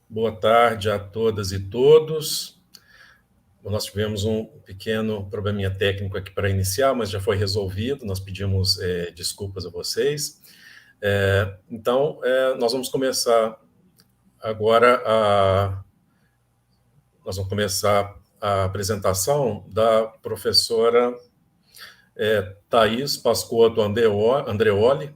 Boa tarde a todas e todos. Nós tivemos um pequeno probleminha técnico aqui para iniciar, mas já foi resolvido. Nós pedimos desculpas a vocês. Então, nós vamos começar agora a apresentação da professora Thais Pascotto Andreoli.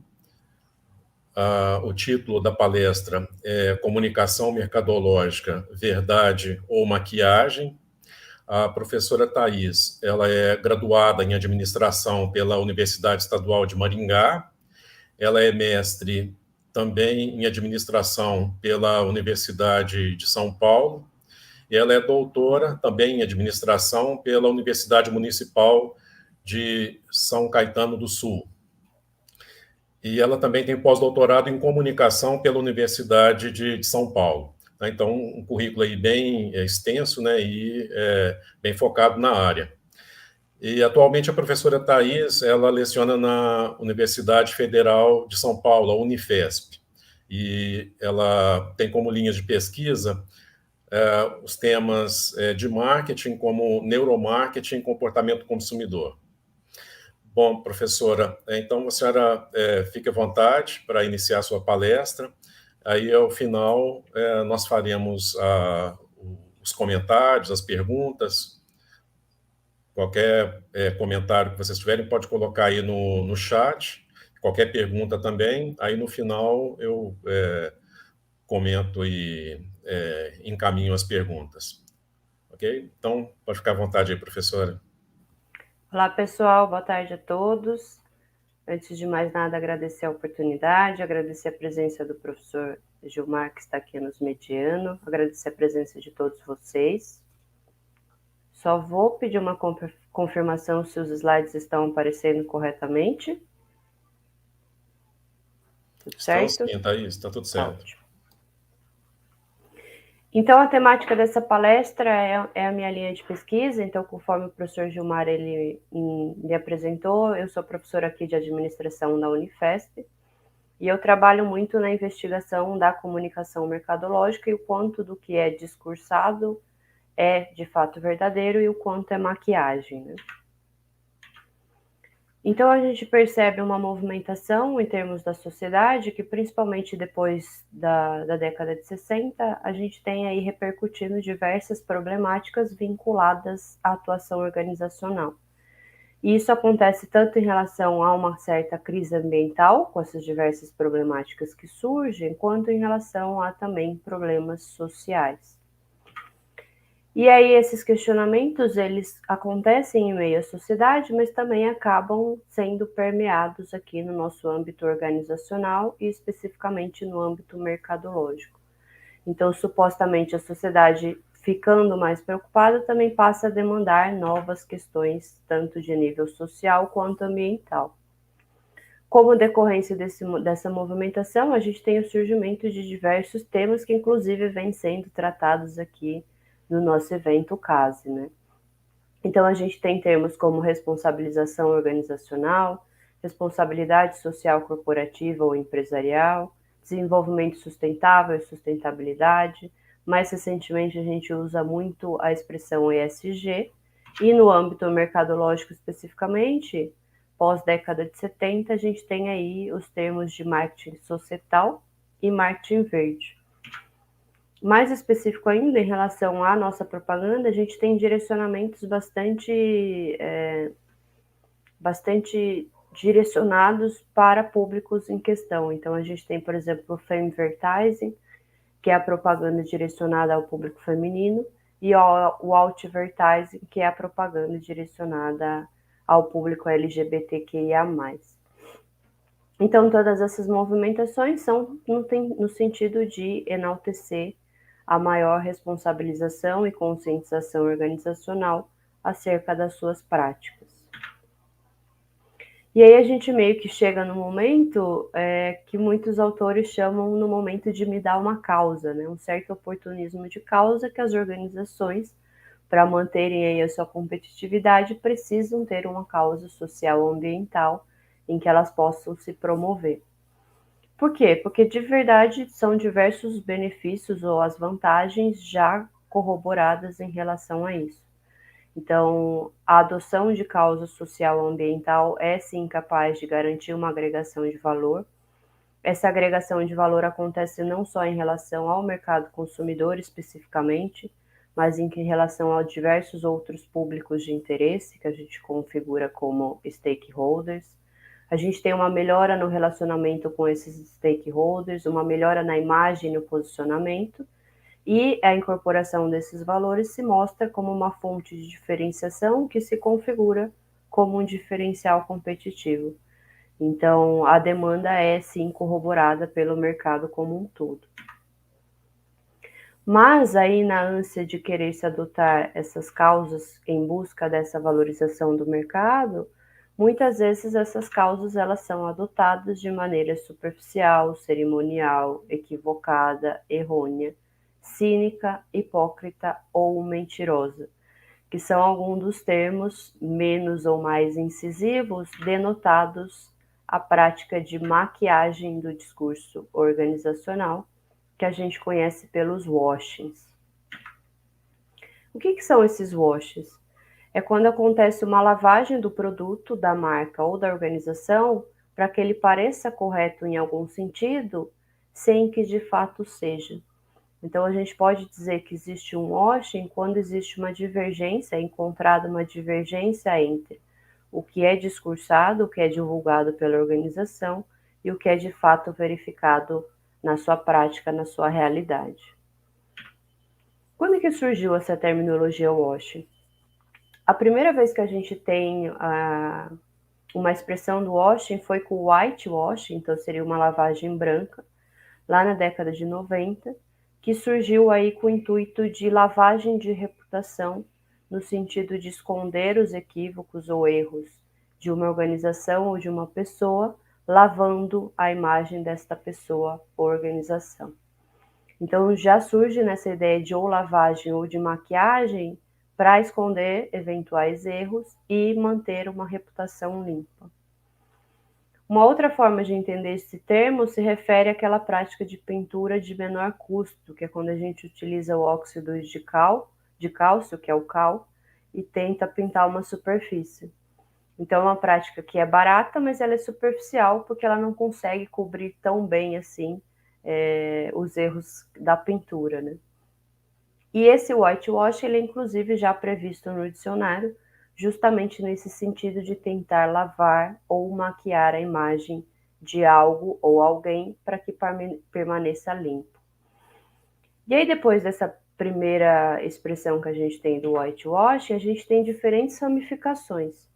O título da palestra é Comunicação Mercadológica, Verdade ou Maquiagem. A professora Thais, ela é graduada em administração pela Universidade Estadual de Maringá, ela é mestre também em administração pela Universidade de São Paulo, e ela é doutora também em administração pela Universidade Municipal de São Caetano do Sul. E ela também tem pós-doutorado em comunicação pela Universidade de São Paulo. Então, um currículo aí bem extenso, né, e bem focado na área. E, atualmente, a professora Thais, ela leciona na Universidade Federal de São Paulo, a Unifesp. E ela tem como linha de pesquisa os temas de marketing, como neuromarketing e comportamento consumidor. Bom, professora, então a senhora fique à vontade para iniciar a sua palestra. Aí, ao final, nós faremos os comentários, as perguntas. Qualquer comentário que vocês tiverem, pode colocar aí no chat. Qualquer pergunta também. Aí, no final, eu comento e encaminho as perguntas. Ok? Então, pode ficar à vontade aí, professora. Olá, pessoal. Boa tarde a todos. Antes de mais nada, agradecer a oportunidade, agradecer a presença do professor Gilmar, que está aqui nos mediando, agradecer a presença de todos vocês. Só vou pedir uma confirmação se os slides estão aparecendo corretamente. Tudo certo? Sim, Thais, está tudo certo. Ótimo. Então, a temática dessa palestra é a minha linha de pesquisa. Então, conforme o professor Gilmar ele me apresentou, eu sou professora aqui de administração na Unifesp, e eu trabalho muito na investigação da comunicação mercadológica e o quanto do que é discursado é de fato verdadeiro e o quanto é maquiagem, né? Então, a gente percebe uma movimentação em termos da sociedade que, principalmente depois da década de 60, a gente tem aí repercutindo diversas problemáticas vinculadas à atuação organizacional. E isso acontece tanto em relação a uma certa crise ambiental, com essas diversas problemáticas que surgem, quanto em relação a também problemas sociais. E aí esses questionamentos, eles acontecem em meio à sociedade, mas também acabam sendo permeados aqui no nosso âmbito organizacional e especificamente no âmbito mercadológico. Então, supostamente, a sociedade, ficando mais preocupada, também passa a demandar novas questões, tanto de nível social quanto ambiental. Como decorrência dessa movimentação, a gente tem o surgimento de diversos temas que, inclusive, vêm sendo tratados aqui no nosso evento CASE, né? Então, a gente tem termos como responsabilização organizacional, responsabilidade social corporativa ou empresarial, desenvolvimento sustentável e sustentabilidade. Mais recentemente, a gente usa muito a expressão ESG, e no âmbito mercadológico especificamente, pós-década de 70, a gente tem aí os termos de marketing societal e marketing verde. Mais específico ainda, em relação à nossa propaganda, a gente tem direcionamentos bastante direcionados para públicos em questão. Então, a gente tem, por exemplo, o Femvertising, que é a propaganda direcionada ao público feminino, e o Outvertising, que é a propaganda direcionada ao público LGBTQIA+. Então, todas essas movimentações são no sentido de enaltecer a maior responsabilização e conscientização organizacional acerca das suas práticas. E aí a gente meio que chega no momento que muitos autores chamam no momento de me dar uma causa, né? Um certo oportunismo de causa que as organizações, para manterem aí a sua competitividade, precisam ter uma causa social ou ambiental em que elas possam se promover. Por quê? Porque de verdade são diversos benefícios ou as vantagens já corroboradas em relação a isso. Então, a adoção de causa social ambiental é sim capaz de garantir uma agregação de valor. Essa agregação de valor acontece não só em relação ao mercado consumidor especificamente, mas em relação a diversos outros públicos de interesse que a gente configura como stakeholders. A gente tem uma melhora no relacionamento com esses stakeholders, uma melhora na imagem e no posicionamento, e a incorporação desses valores se mostra como uma fonte de diferenciação que se configura como um diferencial competitivo. Então, a demanda é sim corroborada pelo mercado como um todo. Mas aí, na ânsia de querer se adotar essas causas em busca dessa valorização do mercado, muitas vezes essas causas elas são adotadas de maneira superficial, cerimonial, equivocada, errônea, cínica, hipócrita ou mentirosa, que são alguns dos termos menos ou mais incisivos denotados a prática de maquiagem do discurso organizacional, que a gente conhece pelos washings. O que são esses washes? É quando acontece uma lavagem do produto, da marca ou da organização para que ele pareça correto em algum sentido, sem que de fato seja. Então, a gente pode dizer que existe um washing quando existe uma divergência, é encontrada uma divergência entre o que é discursado, o que é divulgado pela organização e o que é de fato verificado na sua prática, na sua realidade. Quando é que surgiu essa terminologia washing? A primeira vez que a gente tem uma expressão do washing foi com o whitewashing, então seria uma lavagem branca, lá na década de 90, que surgiu aí com o intuito de lavagem de reputação, no sentido de esconder os equívocos ou erros de uma organização ou de uma pessoa, lavando a imagem desta pessoa ou organização. Então já surge nessa ideia de ou lavagem ou de maquiagem para esconder eventuais erros e manter uma reputação limpa. Uma outra forma de entender esse termo se refere àquela prática de pintura de menor custo, que é quando a gente utiliza o óxido de cálcio, que é o cal, e tenta pintar uma superfície. Então é uma prática que é barata, mas ela é superficial, porque ela não consegue cobrir tão bem assim os erros da pintura, né? E esse whitewash, ele é inclusive já previsto no dicionário, justamente nesse sentido de tentar lavar ou maquiar a imagem de algo ou alguém para que permaneça limpo. E aí, depois dessa primeira expressão que a gente tem do whitewash, a gente tem diferentes ramificações.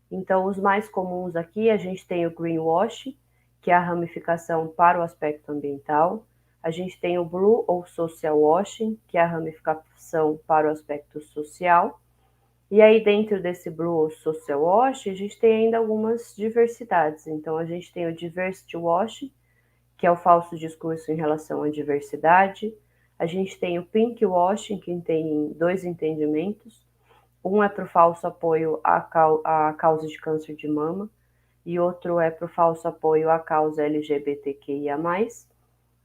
Então, os mais comuns aqui, a gente tem o greenwash, que é a ramificação para o aspecto ambiental. A gente tem o blue ou social washing, que é a ramificação para o aspecto social. E aí, dentro desse blue ou social washing, a gente tem ainda algumas diversidades. Então, a gente tem o diversity washing, que é o falso discurso em relação à diversidade. A gente tem o pink washing, que tem dois entendimentos. Um é para o falso apoio à causa de câncer de mama e outro é para o falso apoio à causa LGBTQIA+.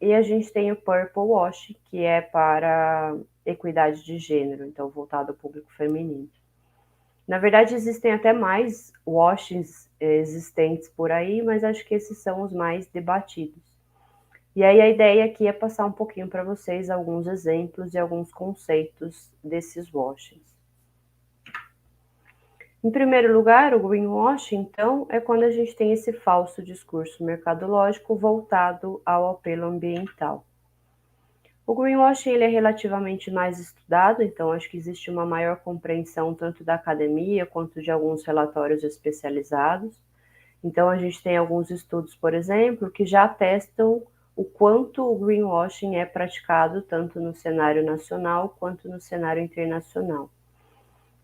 E a gente tem o purple wash, que é para equidade de gênero, então voltado ao público feminino. Na verdade, existem até mais washings existentes por aí, mas acho que esses são os mais debatidos. E aí a ideia aqui é passar um pouquinho para vocês alguns exemplos e alguns conceitos desses washings. Em primeiro lugar, o greenwashing, então, é quando a gente tem esse falso discurso mercadológico voltado ao apelo ambiental. O greenwashing ele é relativamente mais estudado, então acho que existe uma maior compreensão tanto da academia quanto de alguns relatórios especializados. Então a gente tem alguns estudos, por exemplo, que já atestam o quanto o greenwashing é praticado tanto no cenário nacional quanto no cenário internacional.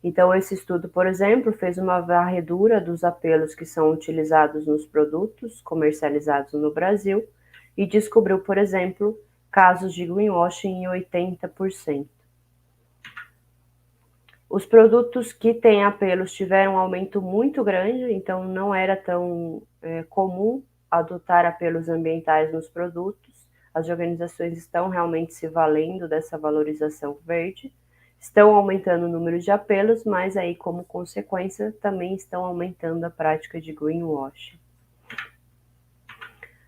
Então, esse estudo, por exemplo, fez uma varredura dos apelos que são utilizados nos produtos comercializados no Brasil e descobriu, por exemplo, casos de greenwashing em 80%. Os produtos que têm apelos tiveram um aumento muito grande, então não era tão comum adotar apelos ambientais nos produtos, as organizações estão realmente se valendo dessa valorização verde, estão aumentando o número de apelos, mas aí, como consequência, também estão aumentando a prática de greenwashing.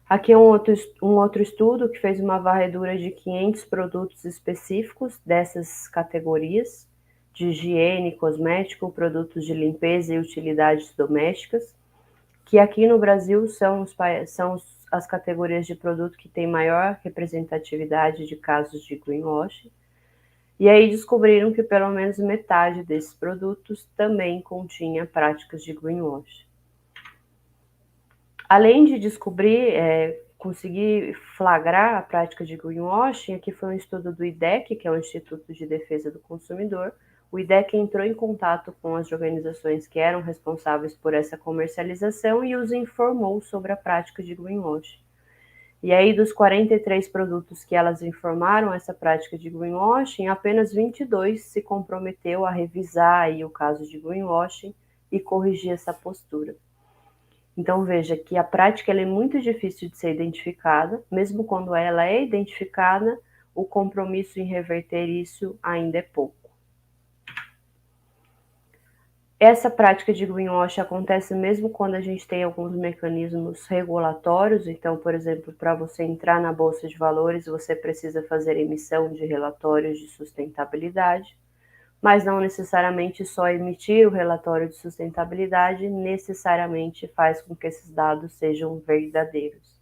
Aqui é um outro estudo que fez uma varredura de 500 produtos específicos dessas categorias, de higiene, cosmético, produtos de limpeza e utilidades domésticas, que aqui no Brasil são as categorias de produto que têm maior representatividade de casos de greenwashing. E aí descobriram que pelo menos metade desses produtos também continha práticas de greenwashing. Além de descobrir, conseguir flagrar a prática de greenwashing, aqui foi um estudo do IDEC, que é o Instituto de Defesa do Consumidor. O IDEC entrou em contato com as organizações que eram responsáveis por essa comercialização e os informou sobre a prática de greenwashing. E aí, dos 43 produtos que elas informaram essa prática de greenwashing, apenas 22 se comprometeu a revisar aí o caso de greenwashing e corrigir essa postura. Então, veja que a prática ela é muito difícil de ser identificada, mesmo quando ela é identificada, o compromisso em reverter isso ainda é pouco. Essa prática de greenwash acontece mesmo quando a gente tem alguns mecanismos regulatórios. Então, por exemplo, para você entrar na Bolsa de Valores, você precisa fazer emissão de relatórios de sustentabilidade, mas não necessariamente só emitir o relatório de sustentabilidade necessariamente faz com que esses dados sejam verdadeiros.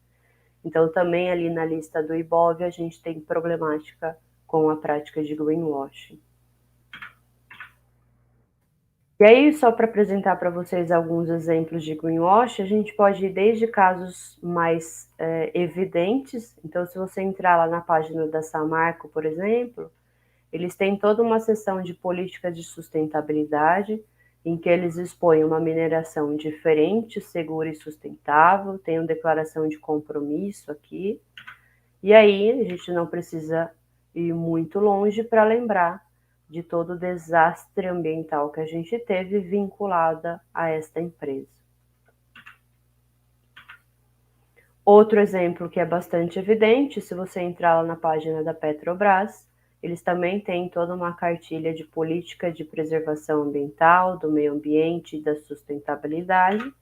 Então, também ali na lista do IBOV, a gente tem problemática com a prática de greenwashing. E aí, só para apresentar para vocês alguns exemplos de greenwashing, a gente pode ir desde casos mais evidentes. Então, se você entrar lá na página da Samarco, por exemplo, eles têm toda uma seção de política de sustentabilidade, em que eles expõem uma mineração diferente, segura e sustentável, tem uma declaração de compromisso aqui. E aí, a gente não precisa ir muito longe para lembrar de todo o desastre ambiental que a gente teve vinculada a esta empresa. Outro exemplo que é bastante evidente, se você entrar lá na página da Petrobras, eles também têm toda uma cartilha de política de preservação ambiental, do meio ambiente e da sustentabilidade,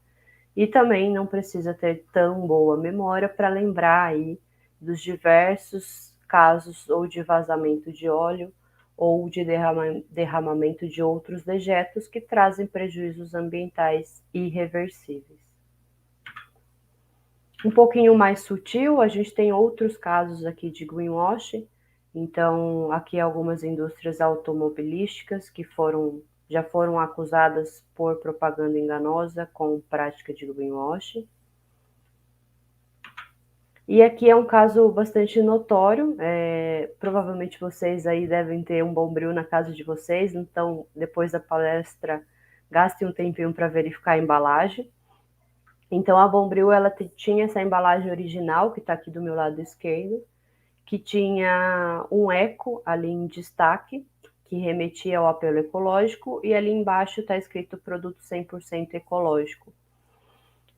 e também não precisa ter tão boa memória para lembrar aí dos diversos casos ou de vazamento de óleo ou de derramamento de outros dejetos que trazem prejuízos ambientais irreversíveis. Um pouquinho mais sutil, a gente tem outros casos aqui de greenwashing. Então, aqui algumas indústrias automobilísticas que já foram acusadas por propaganda enganosa com prática de greenwashing. E aqui é um caso bastante notório, provavelmente vocês aí devem ter um Bombril na casa de vocês, então depois da palestra gastem um tempinho para verificar a embalagem. Então a Bombril ela tinha essa embalagem original, que está aqui do meu lado esquerdo, que tinha um eco ali em destaque, que remetia ao apelo ecológico, e ali embaixo está escrito produto 100% ecológico.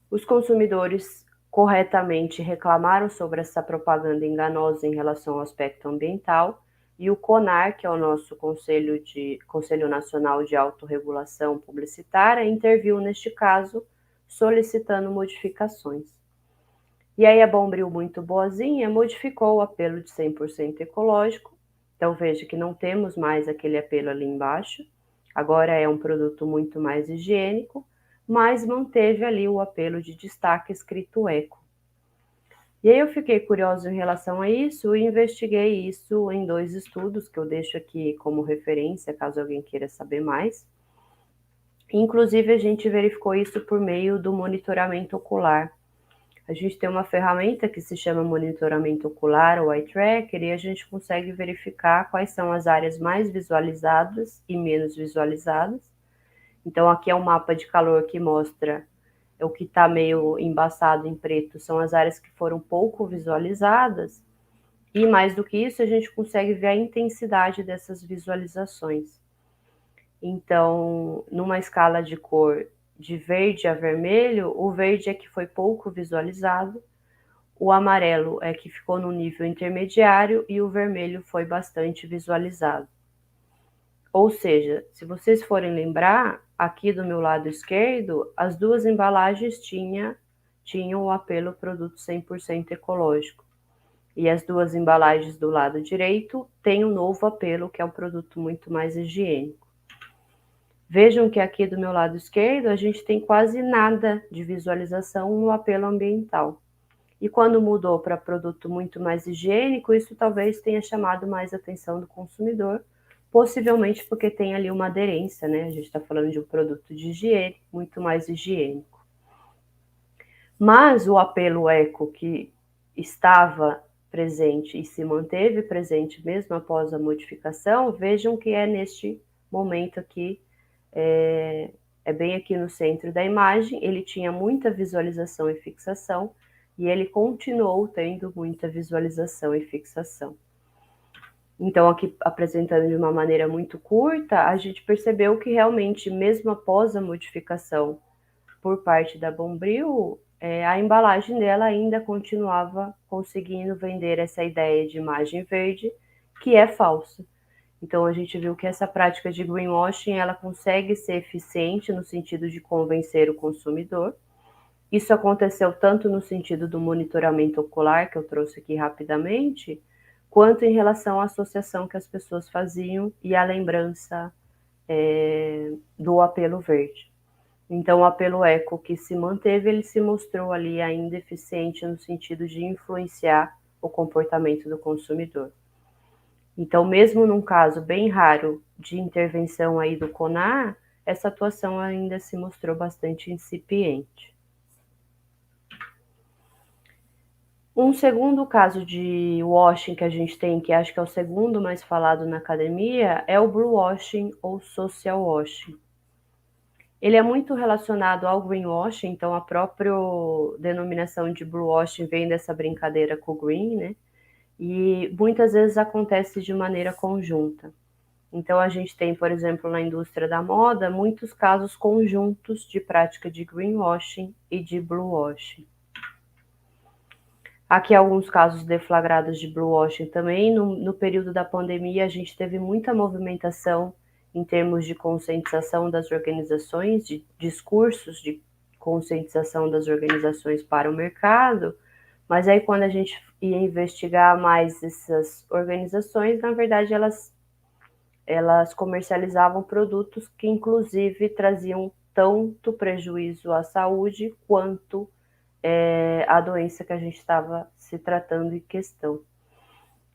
Os consumidores corretamente reclamaram sobre essa propaganda enganosa em relação ao aspecto ambiental, e o CONAR, que é o nosso Conselho Nacional de Autorregulação Publicitária, interviu neste caso, solicitando modificações. E aí a Bombril, muito boazinha, modificou o apelo de 100% ecológico. Então veja que não temos mais aquele apelo ali embaixo, agora é um produto muito mais higiênico, mas manteve ali o apelo de destaque escrito eco. E aí eu fiquei curiosa em relação a isso e investiguei isso em 2 estudos que eu deixo aqui como referência, caso alguém queira saber mais. Inclusive, a gente verificou isso por meio do monitoramento ocular. A gente tem uma ferramenta que se chama monitoramento ocular, o eye tracker, e a gente consegue verificar quais são as áreas mais visualizadas e menos visualizadas. Então, aqui é um mapa de calor que mostra o que está meio embaçado em preto, são as áreas que foram pouco visualizadas, e mais do que isso, a gente consegue ver a intensidade dessas visualizações. Então, numa escala de cor de verde a vermelho, o verde é que foi pouco visualizado, o amarelo é que ficou no nível intermediário e o vermelho foi bastante visualizado. Ou seja, se vocês forem lembrar, aqui do meu lado esquerdo, as duas embalagens tinham o apelo produto 100% ecológico. E as duas embalagens do lado direito têm um novo apelo, que é um produto muito mais higiênico. Vejam que aqui do meu lado esquerdo a gente tem quase nada de visualização no apelo ambiental. E quando mudou para produto muito mais higiênico, isso talvez tenha chamado mais a atenção do consumidor, possivelmente porque tem ali uma aderência, né? A gente está falando de um produto de higiene, muito mais higiênico. Mas o apelo eco que estava presente e se manteve presente mesmo após a modificação, vejam que é neste momento aqui, é bem aqui no centro da imagem, ele tinha muita visualização e fixação, e ele continuou tendo muita visualização e fixação. Então, aqui apresentando de uma maneira muito curta, a gente percebeu que realmente, mesmo após a modificação por parte da Bombril, a embalagem dela ainda continuava conseguindo vender essa ideia de imagem verde, que é falsa. Então, a gente viu que essa prática de greenwashing, ela consegue ser eficiente no sentido de convencer o consumidor. Isso aconteceu tanto no sentido do monitoramento ocular, que eu trouxe aqui rapidamente, quanto em relação à associação que as pessoas faziam e à lembrança do apelo verde. Então, o apelo eco que se manteve, ele se mostrou ali ainda eficiente no sentido de influenciar o comportamento do consumidor. Então, mesmo num caso bem raro de intervenção aí do CONAR, essa atuação ainda se mostrou bastante incipiente. Um segundo caso de washing que a gente tem, que acho que é o segundo mais falado na academia, é o blue washing ou social washing. Ele é muito relacionado ao greenwashing, então a própria denominação de blue washing vem dessa brincadeira com o green, né? E muitas vezes acontece de maneira conjunta. Então a gente tem, por exemplo, na indústria da moda, muitos casos conjuntos de prática de greenwashing e de blue washing. Aqui alguns casos deflagrados de blue washing também. No período da pandemia, a gente teve muita movimentação em termos de conscientização das organizações, de discursos de conscientização das organizações para o mercado, mas aí quando a gente ia investigar mais essas organizações, na verdade elas comercializavam produtos que inclusive traziam tanto prejuízo à saúde quanto a doença que a gente estava se tratando em questão.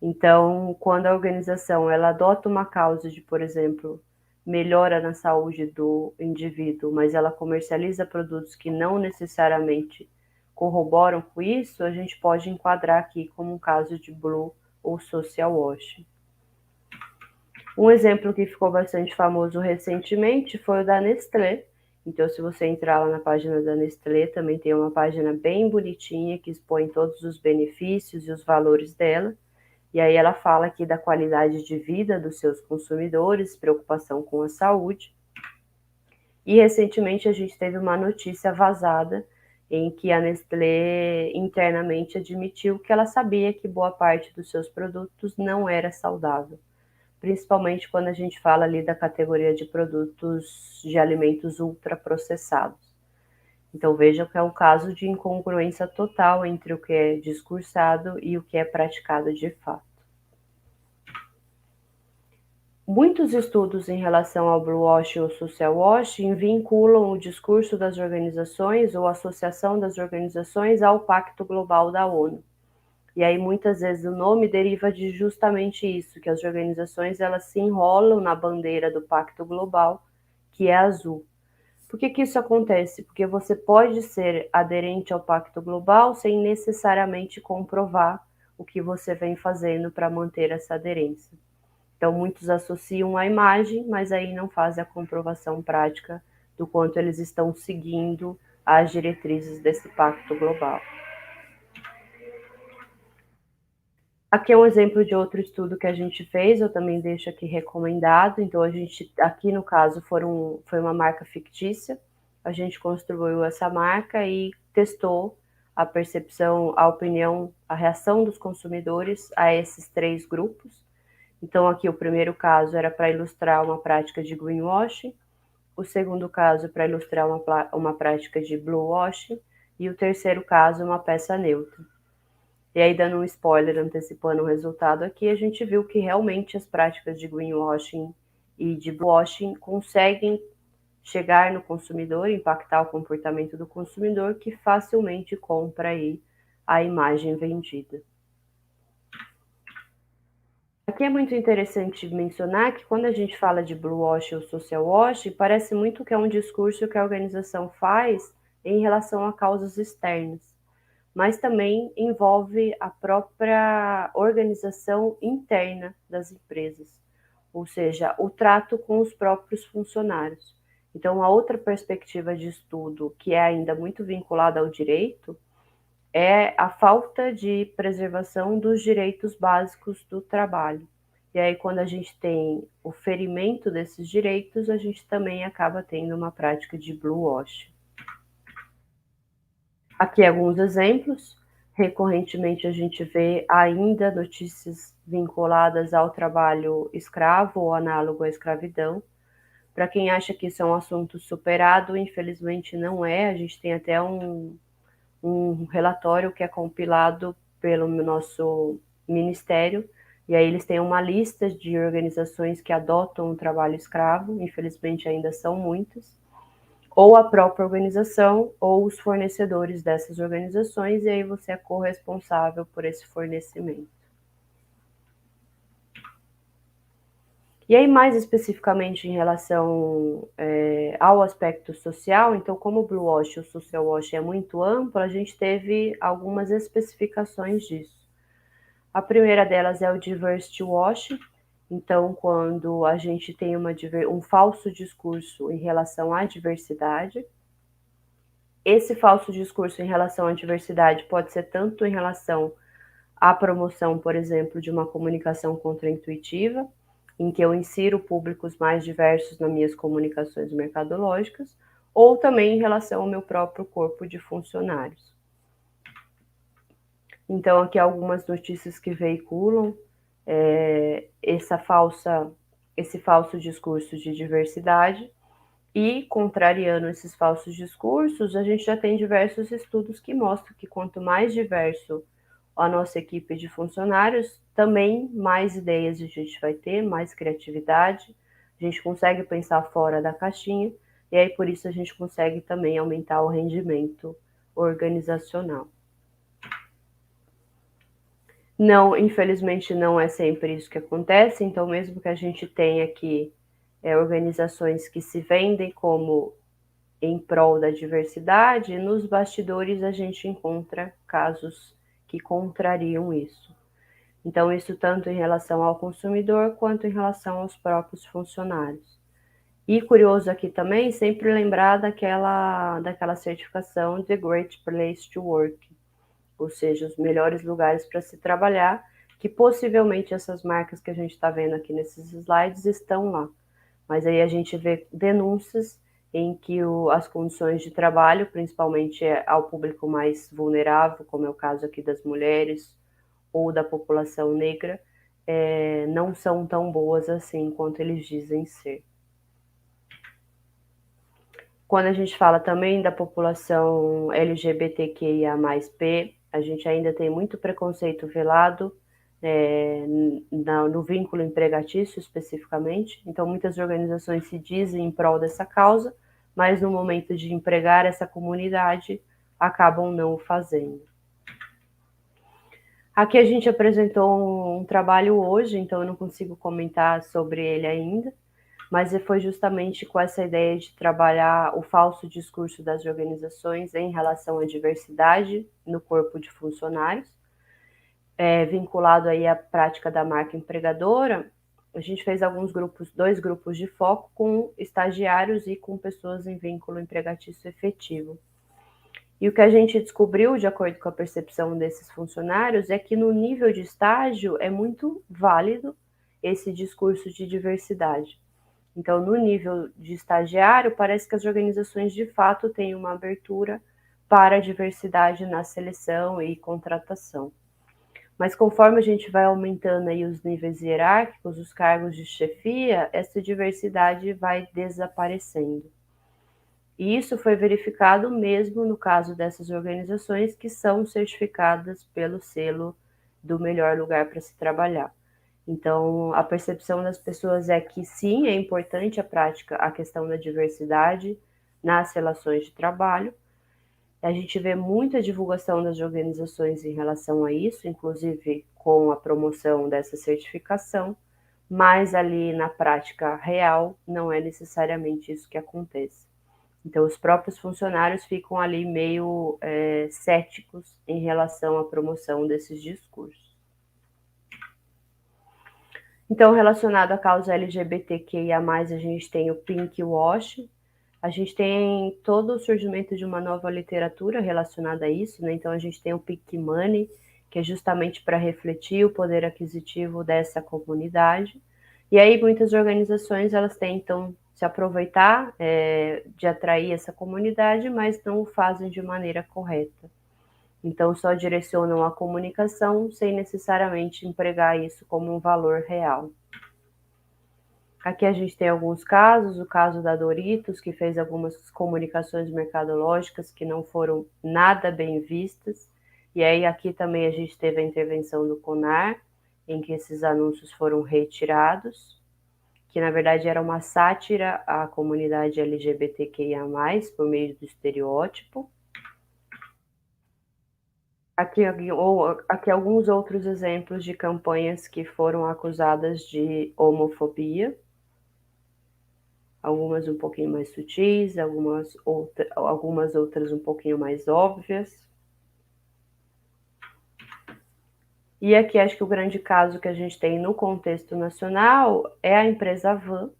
Então, quando a organização ela adota uma causa de, por exemplo, melhora na saúde do indivíduo, mas ela comercializa produtos que não necessariamente corroboram com isso, a gente pode enquadrar aqui como um caso de blue ou social washing. Um exemplo que ficou bastante famoso recentemente foi o da Nestlé. Então, se você entrar lá na página da Nestlé, também tem uma página bem bonitinha que expõe todos os benefícios e os valores dela. E aí ela fala aqui da qualidade de vida dos seus consumidores, preocupação com a saúde. E recentemente a gente teve uma notícia vazada em que a Nestlé internamente admitiu que ela sabia que boa parte dos seus produtos não era saudável, principalmente quando a gente fala ali da categoria de produtos de alimentos ultraprocessados. Então vejam que é um caso de incongruência total entre o que é discursado e o que é praticado de fato. Muitos estudos em relação ao blue washing ou social washing vinculam o discurso das organizações ou a associação das organizações ao Pacto Global da ONU. E aí muitas vezes o nome deriva de justamente isso, que as organizações elas se enrolam na bandeira do Pacto Global, que é azul. Por que isso acontece? Porque você pode ser aderente ao Pacto Global sem necessariamente comprovar o que você vem fazendo para manter essa aderência. Então, muitos associam a imagem, mas aí não fazem a comprovação prática do quanto eles estão seguindo as diretrizes desse Pacto Global. Aqui é um exemplo de outro estudo que a gente fez, eu também deixo aqui recomendado. Então, a gente, aqui no caso, foi uma marca fictícia. a gente construiu essa marca e testou a percepção, a opinião, a reação dos consumidores a esses 3 grupos. Então, aqui o primeiro caso era para ilustrar uma prática de greenwashing, o segundo caso para ilustrar uma prática de bluewashing e o terceiro caso uma peça neutra. E aí, dando um spoiler, antecipando o resultado aqui, a gente viu que realmente as práticas de greenwashing e de bluewashing conseguem chegar no consumidor, impactar o comportamento do consumidor, que facilmente compra aí a imagem vendida. Aqui é muito interessante mencionar que quando a gente fala de bluewashing ou social washing, parece muito que é um discurso que a organização faz em relação a causas externas, mas também envolve a própria organização interna das empresas, ou seja, o trato com os próprios funcionários. Então, a outra perspectiva de estudo, que é ainda muito vinculada ao direito, é a falta de preservação dos direitos básicos do trabalho. E aí, quando a gente tem o ferimento desses direitos, a gente também acaba tendo uma prática de bluewashing. Aqui alguns exemplos. Recorrentemente a gente vê ainda notícias vinculadas ao trabalho escravo ou análogo à escravidão. Para quem acha que isso é um assunto superado, infelizmente não é. A gente tem até um relatório que é compilado pelo nosso ministério, e aí eles têm uma lista de organizações que adotam o trabalho escravo, infelizmente ainda são muitas, ou a própria organização, ou os fornecedores dessas organizações, e aí você é corresponsável por esse fornecimento. E aí, mais especificamente em relação ao aspecto social, então, como o bluewashing e o social washing é muito amplo, a gente teve algumas especificações disso. A primeira delas é o diversity washing, então, quando a gente tem um falso discurso em relação à diversidade. Esse falso discurso em relação à diversidade pode ser tanto em relação à promoção, por exemplo, de uma comunicação contraintuitiva, em que eu insiro públicos mais diversos nas minhas comunicações mercadológicas, ou também em relação ao meu próprio corpo de funcionários. Então, aqui algumas notícias que veiculam esse falso discurso de diversidade, e, contrariando esses falsos discursos, a gente já tem diversos estudos que mostram que quanto mais diverso a nossa equipe de funcionários, também mais ideias a gente vai ter, mais criatividade, a gente consegue pensar fora da caixinha, e aí por isso a gente consegue também aumentar o rendimento organizacional. Não, infelizmente não é sempre isso que acontece, então mesmo que a gente tenha aqui organizações que se vendem como em prol da diversidade, nos bastidores a gente encontra casos que contrariam isso. Então, isso tanto em relação ao consumidor quanto em relação aos próprios funcionários. E curioso aqui também, sempre lembrar daquela certificação The Great Place to Work, ou seja, os melhores lugares para se trabalhar, que possivelmente essas marcas que a gente está vendo aqui nesses slides estão lá. Mas aí a gente vê denúncias em que as condições de trabalho, principalmente ao público mais vulnerável, como é o caso aqui das mulheres ou da população negra, não são tão boas assim quanto eles dizem ser. Quando a gente fala também da população LGBTQIA+P, a gente ainda tem muito preconceito velado no vínculo empregatício especificamente. Então, muitas organizações se dizem em prol dessa causa, mas no momento de empregar essa comunidade, acabam não o fazendo. Aqui a gente apresentou um trabalho hoje, então eu não consigo comentar sobre ele ainda, mas foi justamente com essa ideia de trabalhar o falso discurso das organizações em relação à diversidade no corpo de funcionários, vinculado aí à prática da marca empregadora. A gente fez dois grupos de foco com estagiários e com pessoas em vínculo empregatício efetivo. E o que a gente descobriu, de acordo com a percepção desses funcionários, é que no nível de estágio é muito válido esse discurso de diversidade. Então, no nível de estagiário, parece que as organizações de fato têm uma abertura para a diversidade na seleção e contratação. Mas conforme a gente vai aumentando aí os níveis hierárquicos, os cargos de chefia, essa diversidade vai desaparecendo. E isso foi verificado mesmo no caso dessas organizações que são certificadas pelo selo do melhor lugar para se trabalhar. Então, a percepção das pessoas é que sim, é importante a prática, a questão da diversidade nas relações de trabalho. A gente vê muita divulgação das organizações em relação a isso, inclusive com a promoção dessa certificação, mas ali na prática real não é necessariamente isso que acontece. Então, os próprios funcionários ficam ali meio céticos em relação à promoção desses discursos. Então, relacionado à causa LGBTQIA+, a gente tem o Pink Wash, a gente tem todo o surgimento de uma nova literatura relacionada a isso, né? Então, a gente tem o Pink Money, que é justamente para refletir o poder aquisitivo dessa comunidade. E aí, muitas organizações, elas tentam se aproveitar de atrair essa comunidade, mas não o fazem de maneira correta. Então, só direcionam a comunicação sem necessariamente empregar isso como um valor real. Aqui a gente tem alguns casos, o caso da Doritos, que fez algumas comunicações mercadológicas que não foram nada bem vistas, e aí aqui também a gente teve a intervenção do CONAR, em que esses anúncios foram retirados, que na verdade era uma sátira à comunidade LGBTQIA+, por meio do estereótipo. Aqui alguns outros exemplos de campanhas que foram acusadas de homofobia, algumas um pouquinho mais sutis, algumas outras um pouquinho mais óbvias. E aqui acho que o grande caso que a gente tem no contexto nacional é a empresa Van,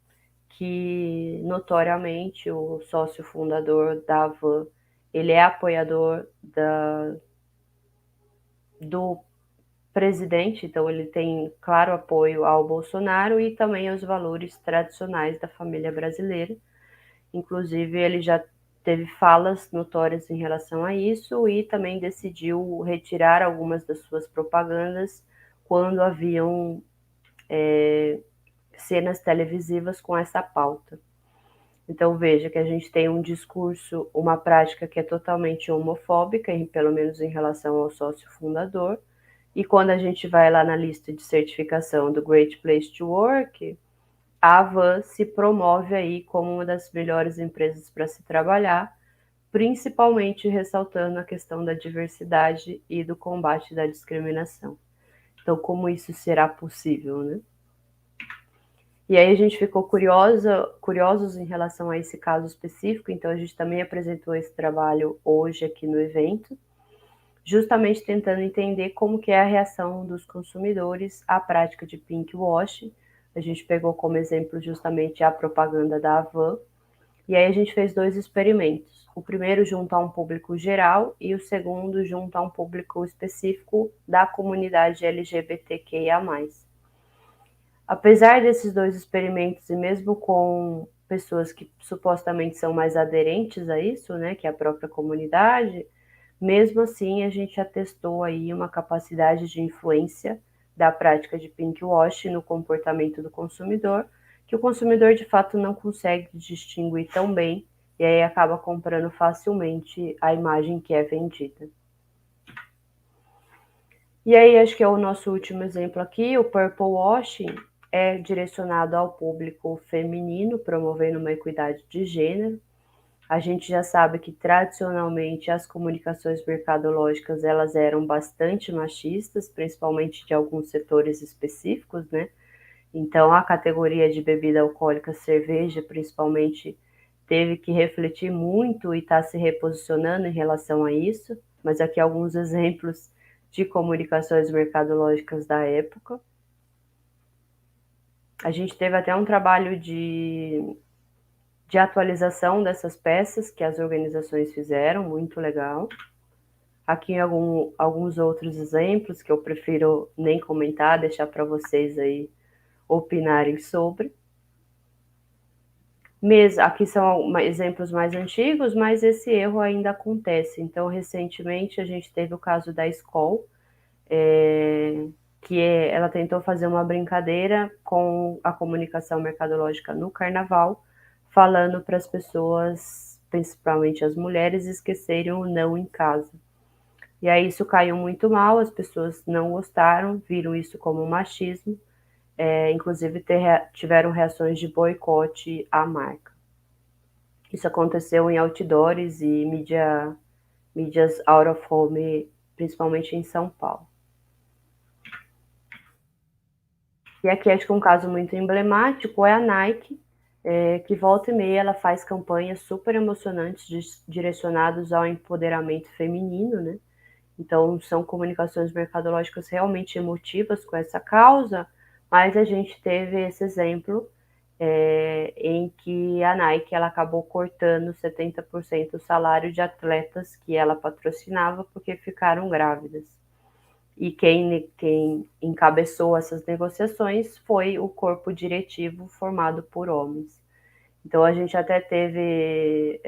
que notoriamente o sócio fundador da Van, ele é apoiador do presidente, então ele tem claro apoio ao Bolsonaro e também aos valores tradicionais da família brasileira. Inclusive, ele já teve falas notórias em relação a isso e também decidiu retirar algumas das suas propagandas quando haviam cenas televisivas com essa pauta. Então, veja que a gente tem um discurso, uma prática que é totalmente homofóbica, pelo menos em relação ao sócio fundador, e quando a gente vai lá na lista de certificação do Great Place to Work, a Van se promove aí como uma das melhores empresas para se trabalhar, principalmente ressaltando a questão da diversidade e do combate da discriminação. Então, como isso será possível, né? E aí a gente ficou curiosos em relação a esse caso específico, então a gente também apresentou esse trabalho hoje aqui no evento, justamente tentando entender como que é a reação dos consumidores à prática de pink wash. A gente pegou como exemplo justamente a propaganda da Havan, e aí a gente fez 2 experimentos. O primeiro junto a um público geral e o segundo junto a um público específico da comunidade LGBTQIA+. Apesar desses 2 experimentos, e mesmo com pessoas que supostamente são mais aderentes a isso, né, que é a própria comunidade, mesmo assim a gente atestou aí uma capacidade de influência da prática de pink wash no comportamento do consumidor, que o consumidor de fato não consegue distinguir tão bem e aí acaba comprando facilmente a imagem que é vendida. E aí acho que é o nosso último exemplo aqui, o purple washing, é direcionado ao público feminino, promovendo uma equidade de gênero. A gente já sabe que tradicionalmente as comunicações mercadológicas elas eram bastante machistas, principalmente de alguns setores específicos, né? Então a categoria de bebida alcoólica, cerveja principalmente, teve que refletir muito e está se reposicionando em relação a isso. Mas aqui alguns exemplos de comunicações mercadológicas da época. A gente teve até um trabalho de atualização dessas peças que as organizações fizeram, muito legal. Aqui alguns outros exemplos que eu prefiro nem comentar, deixar para vocês aí opinarem sobre. Aqui são exemplos mais antigos, mas esse erro ainda acontece. Então, recentemente, a gente teve o caso da Skol, ela tentou fazer uma brincadeira com a comunicação mercadológica no carnaval, falando para as pessoas, principalmente as mulheres, esquecerem o não em casa. E aí isso caiu muito mal, as pessoas não gostaram, viram isso como machismo, inclusive tiveram reações de boicote à marca. Isso aconteceu em outdoors e mídias out of home, principalmente em São Paulo. E aqui acho que um caso muito emblemático é a Nike, que volta e meia ela faz campanhas super emocionantes direcionadas ao empoderamento feminino, né? Então são comunicações mercadológicas realmente emotivas com essa causa, mas a gente teve esse exemplo em que a Nike ela acabou cortando 70% do salário de atletas que ela patrocinava porque ficaram grávidas. E quem encabeçou essas negociações foi o corpo diretivo formado por homens. Então a gente até teve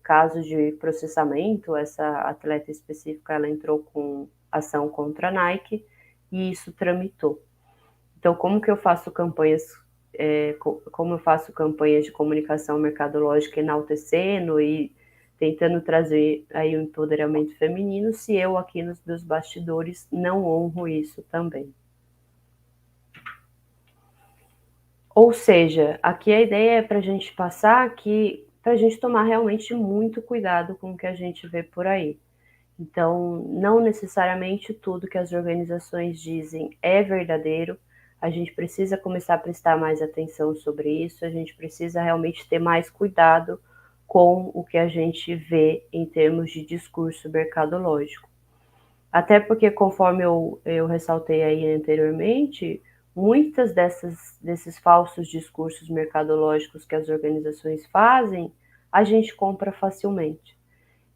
casos de processamento, essa atleta específica ela entrou com ação contra a Nike e isso tramitou. Então como que eu faço campanhas de comunicação mercadológica enaltecendo e tentando trazer aí o empoderamento feminino, se eu aqui nos meus bastidores não honro isso também. Ou seja, aqui a ideia é para a gente passar para a gente tomar realmente muito cuidado com o que a gente vê por aí. Então, não necessariamente tudo que as organizações dizem é verdadeiro, a gente precisa começar a prestar mais atenção sobre isso, a gente precisa realmente ter mais cuidado com o que a gente vê em termos de discurso mercadológico. Até porque, conforme eu ressaltei aí anteriormente, muitas desses falsos discursos mercadológicos que as organizações fazem, a gente compra facilmente.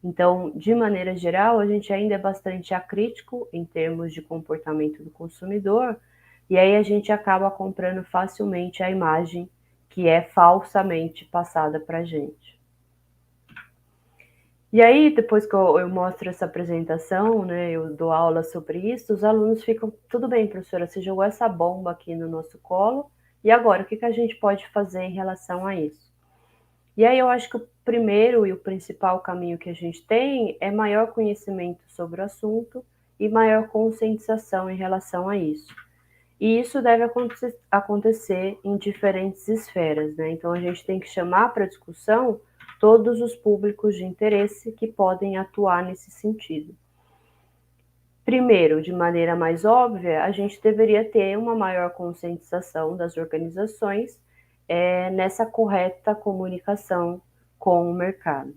Então, de maneira geral, a gente ainda é bastante acrítico em termos de comportamento do consumidor, e aí a gente acaba comprando facilmente a imagem que é falsamente passada para a gente. E aí, depois que eu mostro essa apresentação, né, eu dou aula sobre isso, os alunos ficam, tudo bem, professora, você jogou essa bomba aqui no nosso colo, e agora, o que a gente pode fazer em relação a isso? E aí eu acho que o primeiro e o principal caminho que a gente tem é maior conhecimento sobre o assunto e maior conscientização em relação a isso. E isso deve acontecer em diferentes esferas, né? Então a gente tem que chamar para discussão todos os públicos de interesse que podem atuar nesse sentido. Primeiro, de maneira mais óbvia, a gente deveria ter uma maior conscientização das organizações nessa correta comunicação com o mercado.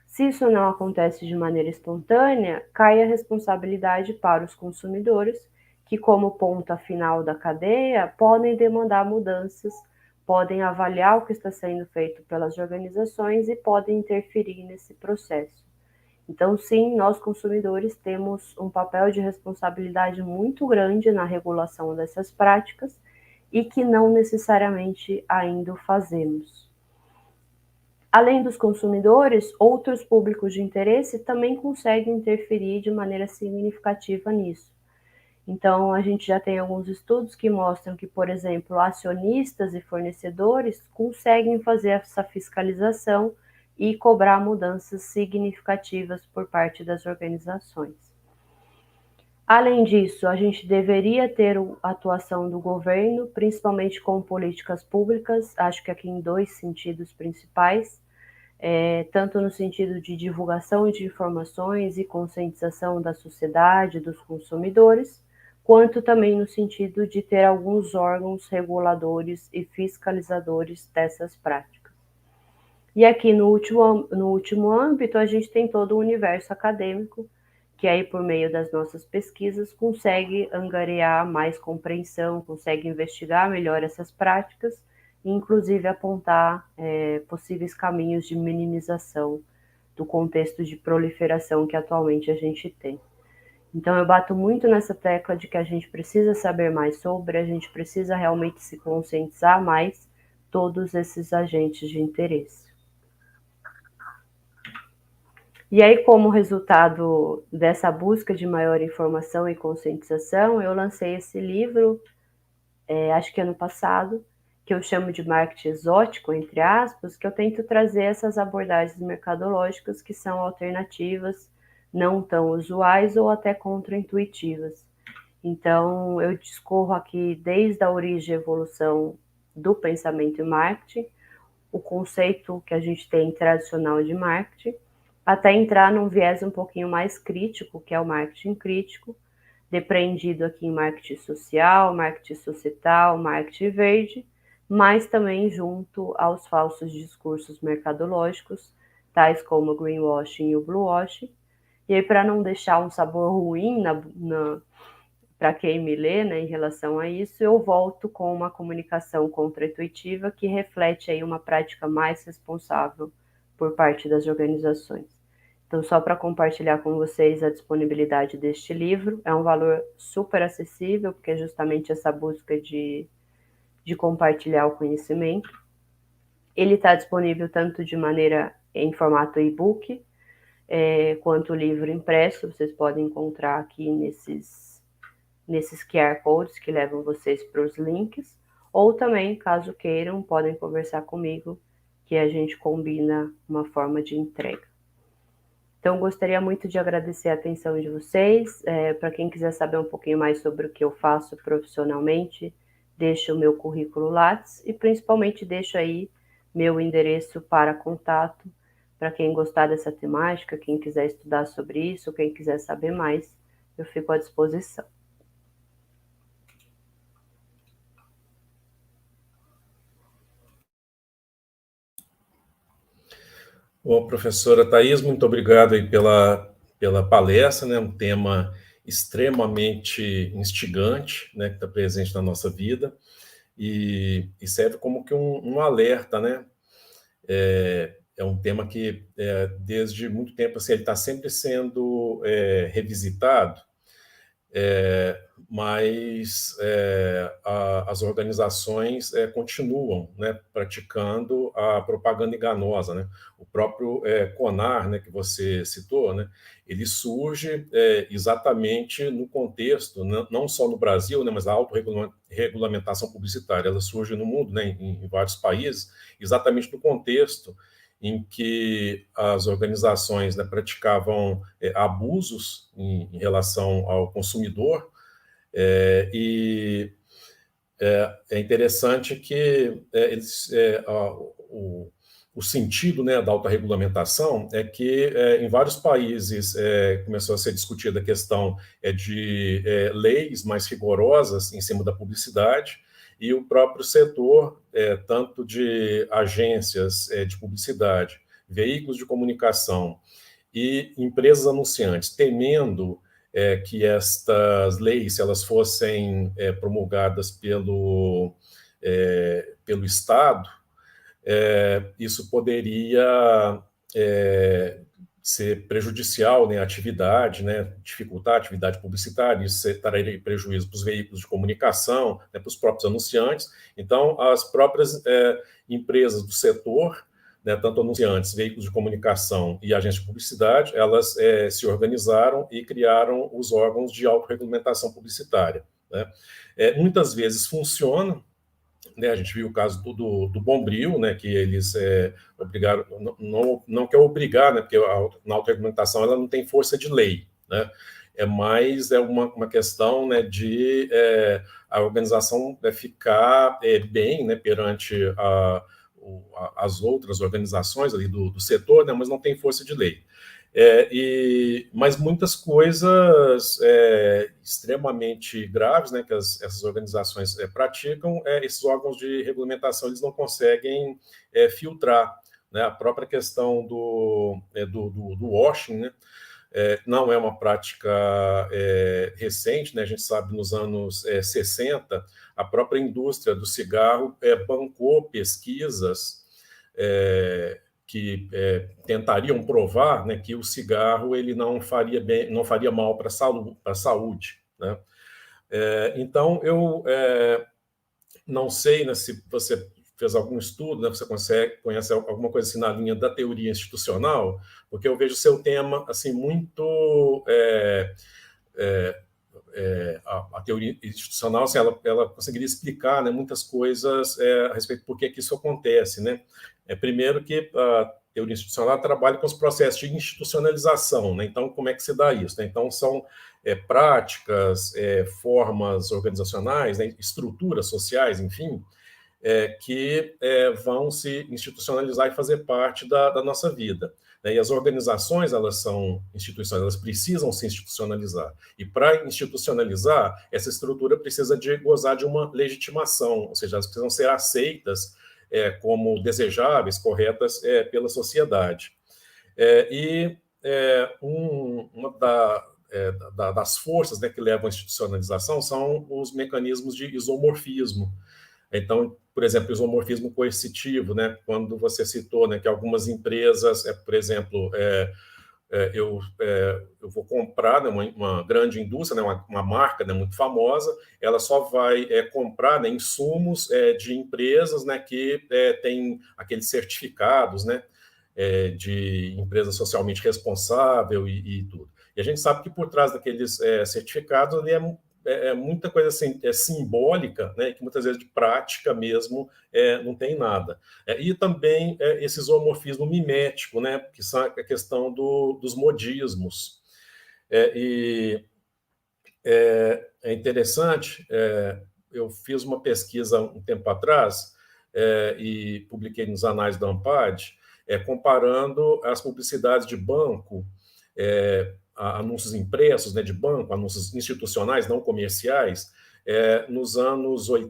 Se isso não acontece de maneira espontânea, cai a responsabilidade para os consumidores, que, como ponta final da cadeia, podem demandar mudanças, podem avaliar o que está sendo feito pelas organizações e podem interferir nesse processo. Então, sim, nós consumidores temos um papel de responsabilidade muito grande na regulação dessas práticas e que não necessariamente ainda o fazemos. Além dos consumidores, outros públicos de interesse também conseguem interferir de maneira significativa nisso. Então, a gente já tem alguns estudos que mostram que, por exemplo, acionistas e fornecedores conseguem fazer essa fiscalização e cobrar mudanças significativas por parte das organizações. Além disso, a gente deveria ter a atuação do governo, principalmente com políticas públicas, acho que aqui em dois sentidos principais, tanto no sentido de divulgação de informações e conscientização da sociedade, dos consumidores, quanto também no sentido de ter alguns órgãos reguladores e fiscalizadores dessas práticas. E aqui no último âmbito, a gente tem todo o universo acadêmico, que aí por meio das nossas pesquisas consegue angariar mais compreensão, consegue investigar melhor essas práticas e inclusive apontar possíveis caminhos de minimização do contexto de proliferação que atualmente a gente tem. Então eu bato muito nessa tecla de que a gente precisa saber mais sobre, a gente precisa realmente se conscientizar mais. todos esses agentes de interesse. E aí, como resultado dessa busca de maior informação e conscientização, eu lancei esse livro, acho que ano passado, que eu chamo de marketing exótico, entre aspas, que eu tento trazer essas abordagens mercadológicas que são alternativas, não tão usuais ou até contraintuitivas. Então, eu discorro aqui desde a origem e evolução do pensamento em marketing, o conceito que a gente tem tradicional de marketing, até entrar num viés um pouquinho mais crítico, que é o marketing crítico, depreendido aqui em marketing social, marketing societal, marketing verde, mas também junto aos falsos discursos mercadológicos, tais como o greenwashing e o bluewashing. E aí, para não deixar um sabor ruim para quem me lê, né, em relação a isso, eu volto com uma comunicação contraintuitiva que reflete aí uma prática mais responsável por parte das organizações. Então, só para compartilhar com vocês a disponibilidade deste livro, é um valor super acessível, porque é justamente essa busca de compartilhar o conhecimento. Ele está disponível tanto de maneira em formato e-book, quanto livro impresso, vocês podem encontrar aqui nesses QR Codes que levam vocês para os links, ou também, caso queiram, podem conversar comigo, que a gente combina uma forma de entrega. Então, gostaria muito de agradecer a atenção de vocês. Para quem quiser saber um pouquinho mais sobre o que eu faço profissionalmente, deixo o meu currículo Lattes e principalmente deixo aí meu endereço para contato, para quem gostar dessa temática, quem quiser estudar sobre isso, quem quiser saber mais, eu fico à disposição. Bom, professora Thais, muito obrigado aí pela palestra, né? Um tema extremamente instigante, né? Que está presente na nossa vida e serve como que um alerta, né? É um tema que, desde muito tempo, assim, ele está sempre sendo revisitado, mas as organizações continuam, né, praticando a propaganda enganosa, né? O próprio CONAR, né, que você citou, né, ele surge exatamente no contexto, não só no Brasil, né, mas a autorregulamentação publicitária, ela surge no mundo, né, em vários países, exatamente no contexto em que as organizações, né, praticavam abusos em relação ao consumidor, e é interessante que o sentido, né, da autorregulamentação é que em vários países começou a ser discutida a questão de leis mais rigorosas em cima da publicidade, e o próprio setor, tanto de agências de publicidade, veículos de comunicação e empresas anunciantes, temendo que estas leis, se elas fossem promulgadas pelo Estado, isso poderia ser prejudicial, né, à atividade, né, dificultar a atividade publicitária, isso traria prejuízo para os veículos de comunicação, né, para os próprios anunciantes. Então, as próprias empresas do setor, né, tanto anunciantes, veículos de comunicação e agências de publicidade, elas se organizaram e criaram os órgãos de autorregulamentação publicitária, né? Muitas vezes funciona, né? A gente viu o caso do Bombril, né, que eles obrigaram, não quer obrigar, né, porque na autorregulamentação ela não tem força de lei, né? Mais uma questão, né, de a organização ficar bem, né, perante as outras organizações ali do setor, né, mas não tem força de lei. Mas muitas coisas extremamente graves, né, que essas organizações praticam, esses órgãos de regulamentação eles não conseguem filtrar, né? A própria questão do washing, né, não é uma prática recente, né? A gente sabe, nos anos 60, a própria indústria do cigarro bancou pesquisas que tentariam provar, né, que o cigarro ele não faria bem, não faria mal para a saúde, né? Então eu não sei, né, se você fez algum estudo, né? Você conhece alguma coisa assim na linha da teoria institucional? Porque eu vejo o seu tema assim muito a teoria institucional, assim, ela conseguiria explicar, né, muitas coisas a respeito de por que isso acontece, né? Primeiro que a teoria institucional trabalha com os processos de institucionalização, né? Então, como é que se dá isso, né? Então, são práticas, formas organizacionais, né, estruturas sociais, enfim, que vão se institucionalizar e fazer parte da nossa vida. Né? E as organizações, elas são instituições, elas precisam se institucionalizar. E para institucionalizar, essa estrutura precisa de gozar de uma legitimação, ou seja, elas precisam ser aceitas como desejáveis, corretas pela sociedade. Uma das forças, né, que levam à institucionalização são os mecanismos de isomorfismo. Então, por exemplo, isomorfismo coercitivo, né? Quando você citou, né, que algumas empresas, por exemplo, eu vou comprar, né, uma grande indústria, né, uma marca, né, muito famosa, ela só vai comprar, né, insumos de empresas, né, que têm aqueles certificados, né, de empresa socialmente responsável e tudo. E a gente sabe que por trás daqueles certificados ali muita coisa assim, simbólica, né, que muitas vezes de prática mesmo não tem nada. E também esse zoomorfismo mimético, né, que são a questão dos modismos. É interessante, eu fiz uma pesquisa um tempo atrás e publiquei nos anais da ANPAD, comparando as publicidades de banco, anúncios impressos, né, de banco, anúncios institucionais, não comerciais,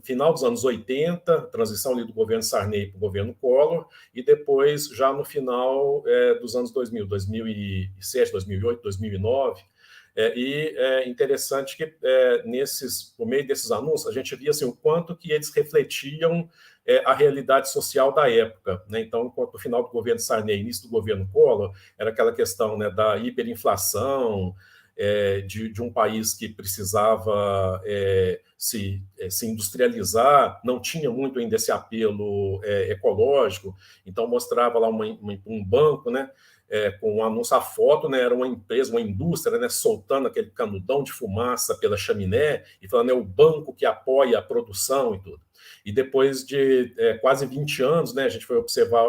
final dos anos 80, transição ali do governo Sarney para o governo Collor, e depois, já no final dos anos 2000, 2007, 2008, 2009. E é interessante que por meio desses anúncios, a gente via assim, o quanto que eles refletiam a realidade social da época. Né? Então, enquanto no final do governo Sarney, início do governo Collor, era aquela questão, né, da hiperinflação, de um país que precisava se industrializar, não tinha muito ainda esse apelo ecológico, então mostrava lá um banco, né, com um anúncio, a foto, né, era uma empresa, uma indústria, né, soltando aquele canudão de fumaça pela chaminé e falando, o banco que apoia a produção e tudo. E depois de quase 20 anos, né, a gente foi observar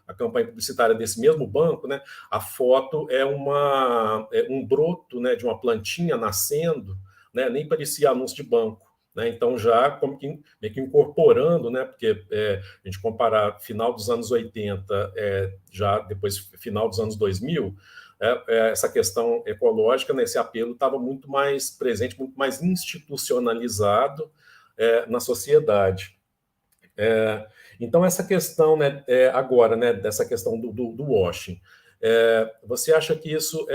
a campanha publicitária desse mesmo banco, né, a foto é um broto, né, de uma plantinha nascendo, né, nem parecia anúncio de banco. Né, então, já como que, meio que incorporando, né, porque a gente comparar final dos anos 80, já depois final dos anos 2000, essa questão ecológica, né, esse apelo estava muito mais presente, muito mais institucionalizado na sociedade. Então, essa questão, né, agora, né, dessa questão do washing, você acha que isso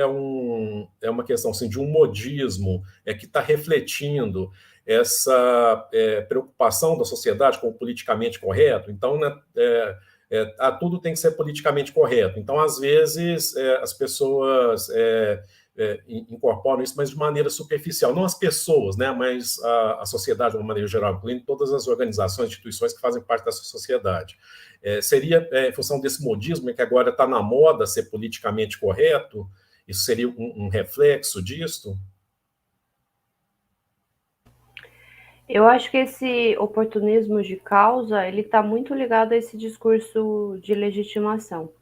é uma questão assim, de um modismo que está refletindo essa preocupação da sociedade com o politicamente correto? Então, né, tudo tem que ser politicamente correto. Então, às vezes, as pessoas incorporam isso, mas de maneira superficial. Não as pessoas, né, mas a sociedade de uma maneira geral, incluindo todas as organizações, instituições que fazem parte dessa sociedade. Seria, em função desse modismo, que agora está na moda ser politicamente correto, isso seria um reflexo disto? Eu acho que esse oportunismo de causa, ele está muito ligado a esse discurso de legitimação.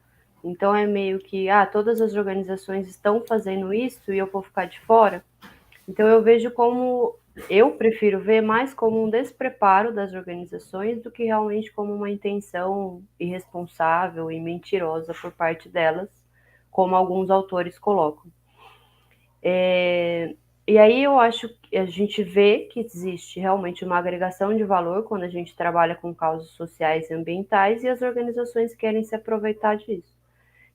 Então é meio que, todas as organizações estão fazendo isso e eu vou ficar de fora. Então eu prefiro ver mais como um despreparo das organizações do que realmente como uma intenção irresponsável e mentirosa por parte delas, como alguns autores colocam. E aí eu acho que a gente vê que existe realmente uma agregação de valor quando a gente trabalha com causas sociais e ambientais e as organizações querem se aproveitar disso.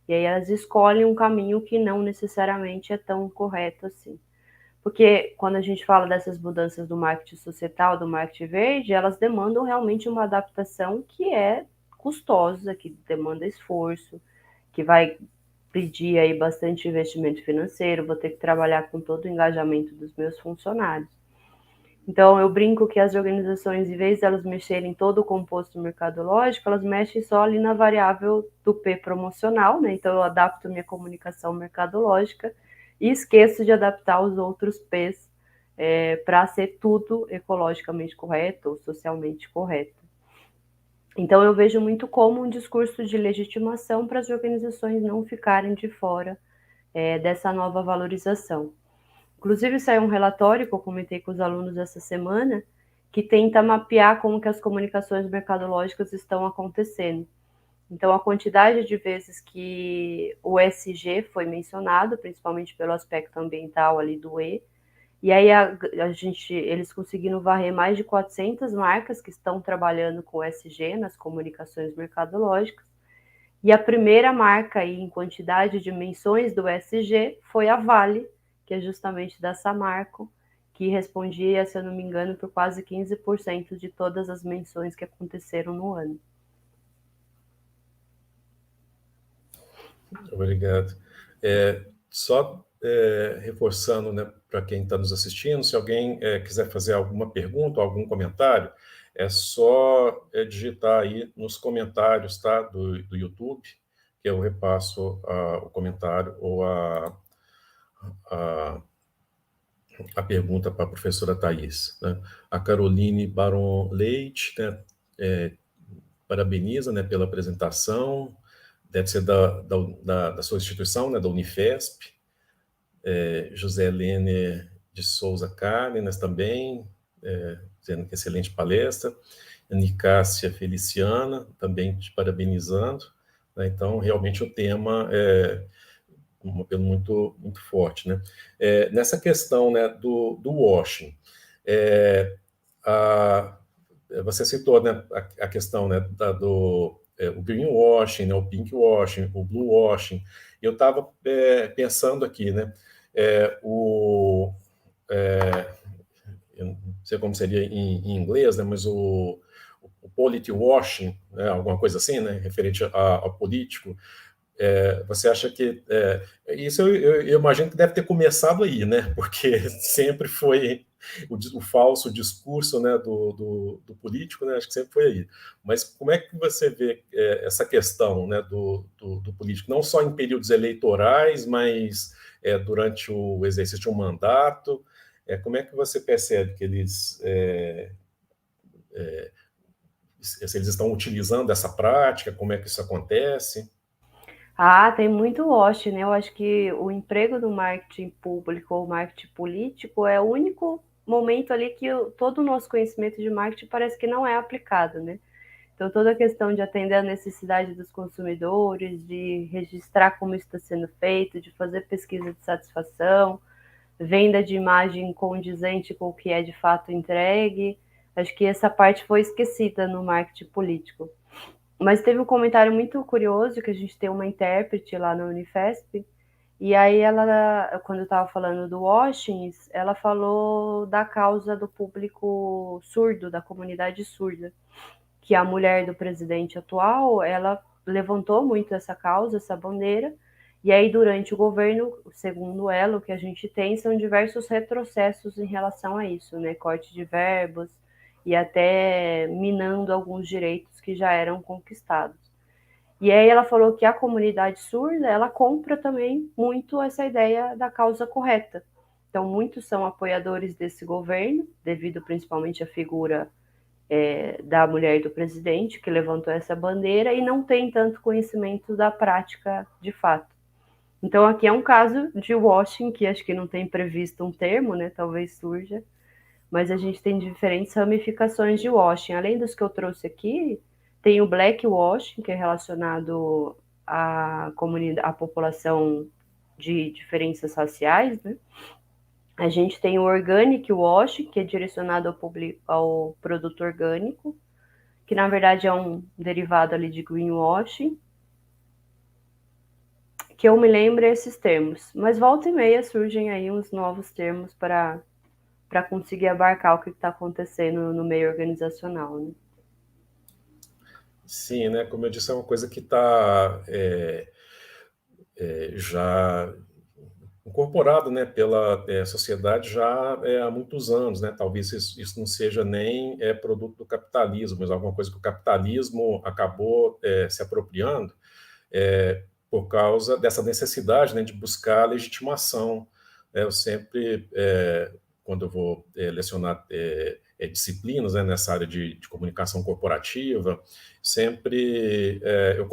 E aí elas escolhem um caminho que não necessariamente é tão correto assim. Porque quando a gente fala dessas mudanças do marketing societal, do marketing verde, elas demandam realmente uma adaptação que é custosa, que demanda esforço, que vai pedir aí bastante investimento financeiro, vou ter que trabalhar com todo o engajamento dos meus funcionários. Então, eu brinco que as organizações, em vez de elas mexerem em todo o composto mercadológico, elas mexem só ali na variável do P promocional, né? Então, eu adapto minha comunicação mercadológica e esqueço de adaptar os outros P's para ser tudo ecologicamente correto ou socialmente correto. Então, eu vejo muito como um discurso de legitimação para as organizações não ficarem de fora dessa nova valorização. Inclusive, saiu um relatório que eu comentei com os alunos essa semana, que tenta mapear como que as comunicações mercadológicas estão acontecendo. Então, a quantidade de vezes que o SG foi mencionado, principalmente pelo aspecto ambiental ali do E, e aí eles conseguiram varrer mais de 400 marcas que estão trabalhando com SG nas comunicações mercadológicas. E a primeira marca aí em quantidade de menções do SG foi a Vale, que é justamente da Samarco, que respondia, se eu não me engano, por quase 15% de todas as menções que aconteceram no ano. Obrigado. Só reforçando, né, para quem está nos assistindo, se alguém quiser fazer alguma pergunta ou algum comentário, é só digitar aí nos comentários, tá, do YouTube, que eu repasso o comentário ou a, a pergunta para a professora Thais. Né? A Caroline Baron Leite, né, parabeniza, né, pela apresentação, deve ser da sua instituição, né, da Unifesp. José Helene de Souza Cárdenas também, dizendo que excelente palestra. Nicássia Feliciana, também te parabenizando. Né? Então, realmente o tema é um apelo muito, muito forte. Né? Nessa questão, né, do washing, você citou, né, a questão, né, o greenwashing, né, o pinkwashing, o bluewashing. Eu estava pensando aqui, né, eu não sei como seria em inglês, né, mas o polity washing, né, alguma coisa assim, né, referente ao político. Você acha que isso eu imagino que deve ter começado aí, né? Porque sempre foi o falso discurso, né, do político, né? Acho que sempre foi aí. Mas como é que você vê essa questão, né, do político, não só em períodos eleitorais, mas durante o exercício de um mandato? Como é que você percebe que se eles estão utilizando essa prática? Como é que isso acontece? Ah, tem muito wash, né? Eu acho que o emprego do marketing público ou marketing político é o único momento ali que todo o nosso conhecimento de marketing parece que não é aplicado, né? Então, toda a questão de atender a necessidade dos consumidores, de registrar como isso está sendo feito, de fazer pesquisa de satisfação, venda de imagem condizente com o que é de fato entregue. Acho que essa parte foi esquecida no marketing político. Mas teve um comentário muito curioso que a gente tem uma intérprete lá na Unifesp, e aí ela, quando eu estava falando do Washings, ela falou da causa do público surdo, da comunidade surda, que a mulher do presidente atual, ela levantou muito essa causa, essa bandeira, e aí durante o governo, segundo ela, o que a gente tem são diversos retrocessos em relação a isso, né? Corte de verbos e até minando alguns direitos que já eram conquistados. E aí ela falou que a comunidade surda, ela compra também muito essa ideia da causa correta. Então, muitos são apoiadores desse governo, devido principalmente à figura da mulher do presidente, que levantou essa bandeira, e não tem tanto conhecimento da prática de fato. Então, aqui é um caso de washing, que acho que não tem previsto um termo, né? Talvez surja, mas a gente tem diferentes ramificações de washing. Além dos que eu trouxe aqui, tem o black washing, que é relacionado à comunidade, à população de diferenças raciais, né? A gente tem o organic washing, que é direcionado ao produto orgânico, que na verdade é um derivado ali de greenwashing, que eu me lembro esses termos. Mas volta e meia surgem aí uns novos termos para conseguir abarcar o que está acontecendo no meio organizacional. Né? Sim, né? Como eu disse, é uma coisa que está já incorporado, né, pela sociedade já há muitos anos, né? Talvez isso não seja nem produto do capitalismo, mas alguma coisa que o capitalismo acabou se apropriando por causa dessa necessidade, né, de buscar legitimação. Eu sempre, quando eu vou lecionar disciplinas, né, nessa área de comunicação corporativa, sempre eu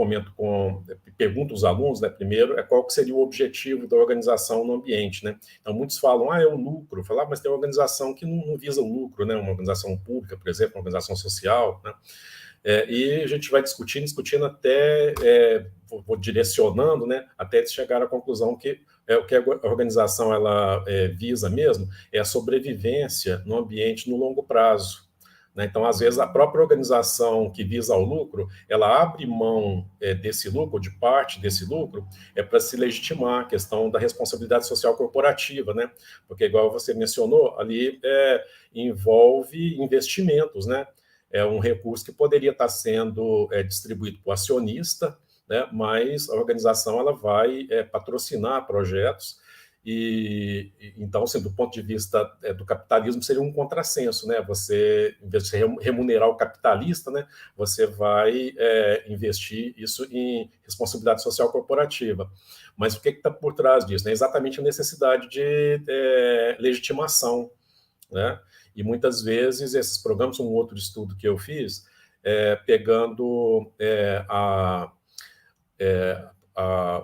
pergunto aos alunos, né, primeiro, qual que seria o objetivo da organização no ambiente, né? Então, muitos falam, é o lucro. Eu falo, mas tem organização que não visa o lucro, né? Uma organização pública, por exemplo, uma organização social, né? E a gente vai discutindo até, vou direcionando, né, até chegar à conclusão que o que a organização ela visa mesmo é a sobrevivência no ambiente no longo prazo. Né? Então, às vezes, a própria organização que visa o lucro, ela abre mão desse lucro, de parte desse lucro, para se legitimar a questão da responsabilidade social corporativa, né? Porque, igual você mencionou, ali envolve investimentos, né? É um recurso que poderia estar sendo distribuído para o acionista, né, mas a organização ela vai patrocinar projetos então, assim, do ponto de vista do capitalismo, seria um contrassenso, né? Você, em vez de remunerar o capitalista, né, você vai investir isso em responsabilidade social corporativa. Mas o que está por trás disso? É exatamente a necessidade de legitimação, né? E muitas vezes esses programas, um outro estudo que eu fiz, pegando